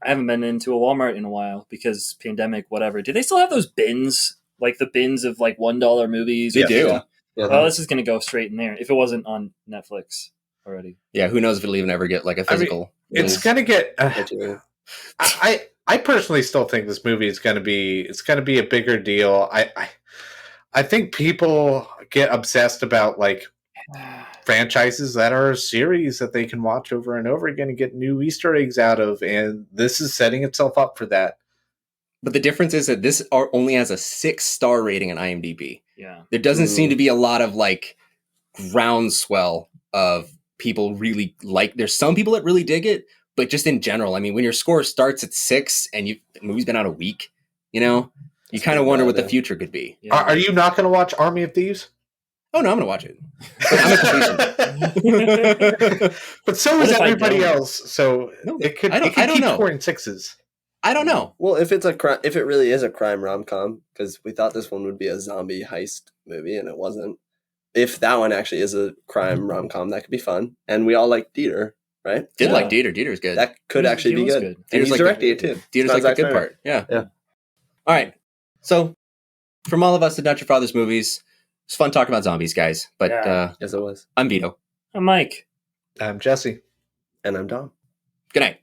I haven't been into a Walmart in a while because pandemic, whatever. Do they still have those bins? Like the bins of like $1 movies? They do. Yeah. Well, this is going to go straight in there if it wasn't on Netflix already. Yeah, who knows if it'll even ever get like a physical. It's going to get... I I personally still think this movie is going to be a bigger deal. I think people get obsessed about like franchises that are a series that they can watch over and over again and get new Easter eggs out of, and this is setting itself up for that. But the difference is that this only has a 6-star rating on IMDb. Yeah, there doesn't seem to be a lot of like groundswell of people really like. There's some people that really dig it, but just in general, I mean, when your score starts at 6 and the movie's been out a week, you kind of wonder what the future could be. Yeah. Are you not going to watch Army of Thieves? Oh no, I'm gonna watch it. I'm a completion. But so What is if I everybody don't? else. So No, it could I don't keep know. scoring sixes. I don't know. Well, if it's if it really is a crime rom-com, because we thought this one would be a zombie heist movie and it wasn't. If that one actually is a crime rom-com, that could be fun. And we all like Dieter, right? Did Yeah. like Dieter. Dieter's good. That could actually be was good. good. And Dieter's he's like directing it too. Dieter's It's like not the Zack good Snyder. part. Yeah. Yeah. All right. So from all of us at Not Your Father's Movies, it's fun talking about zombies, guys. But Yeah. Yes, it was. I'm Vito. I'm Mike. I'm Jesse. And I'm Dom. Good night.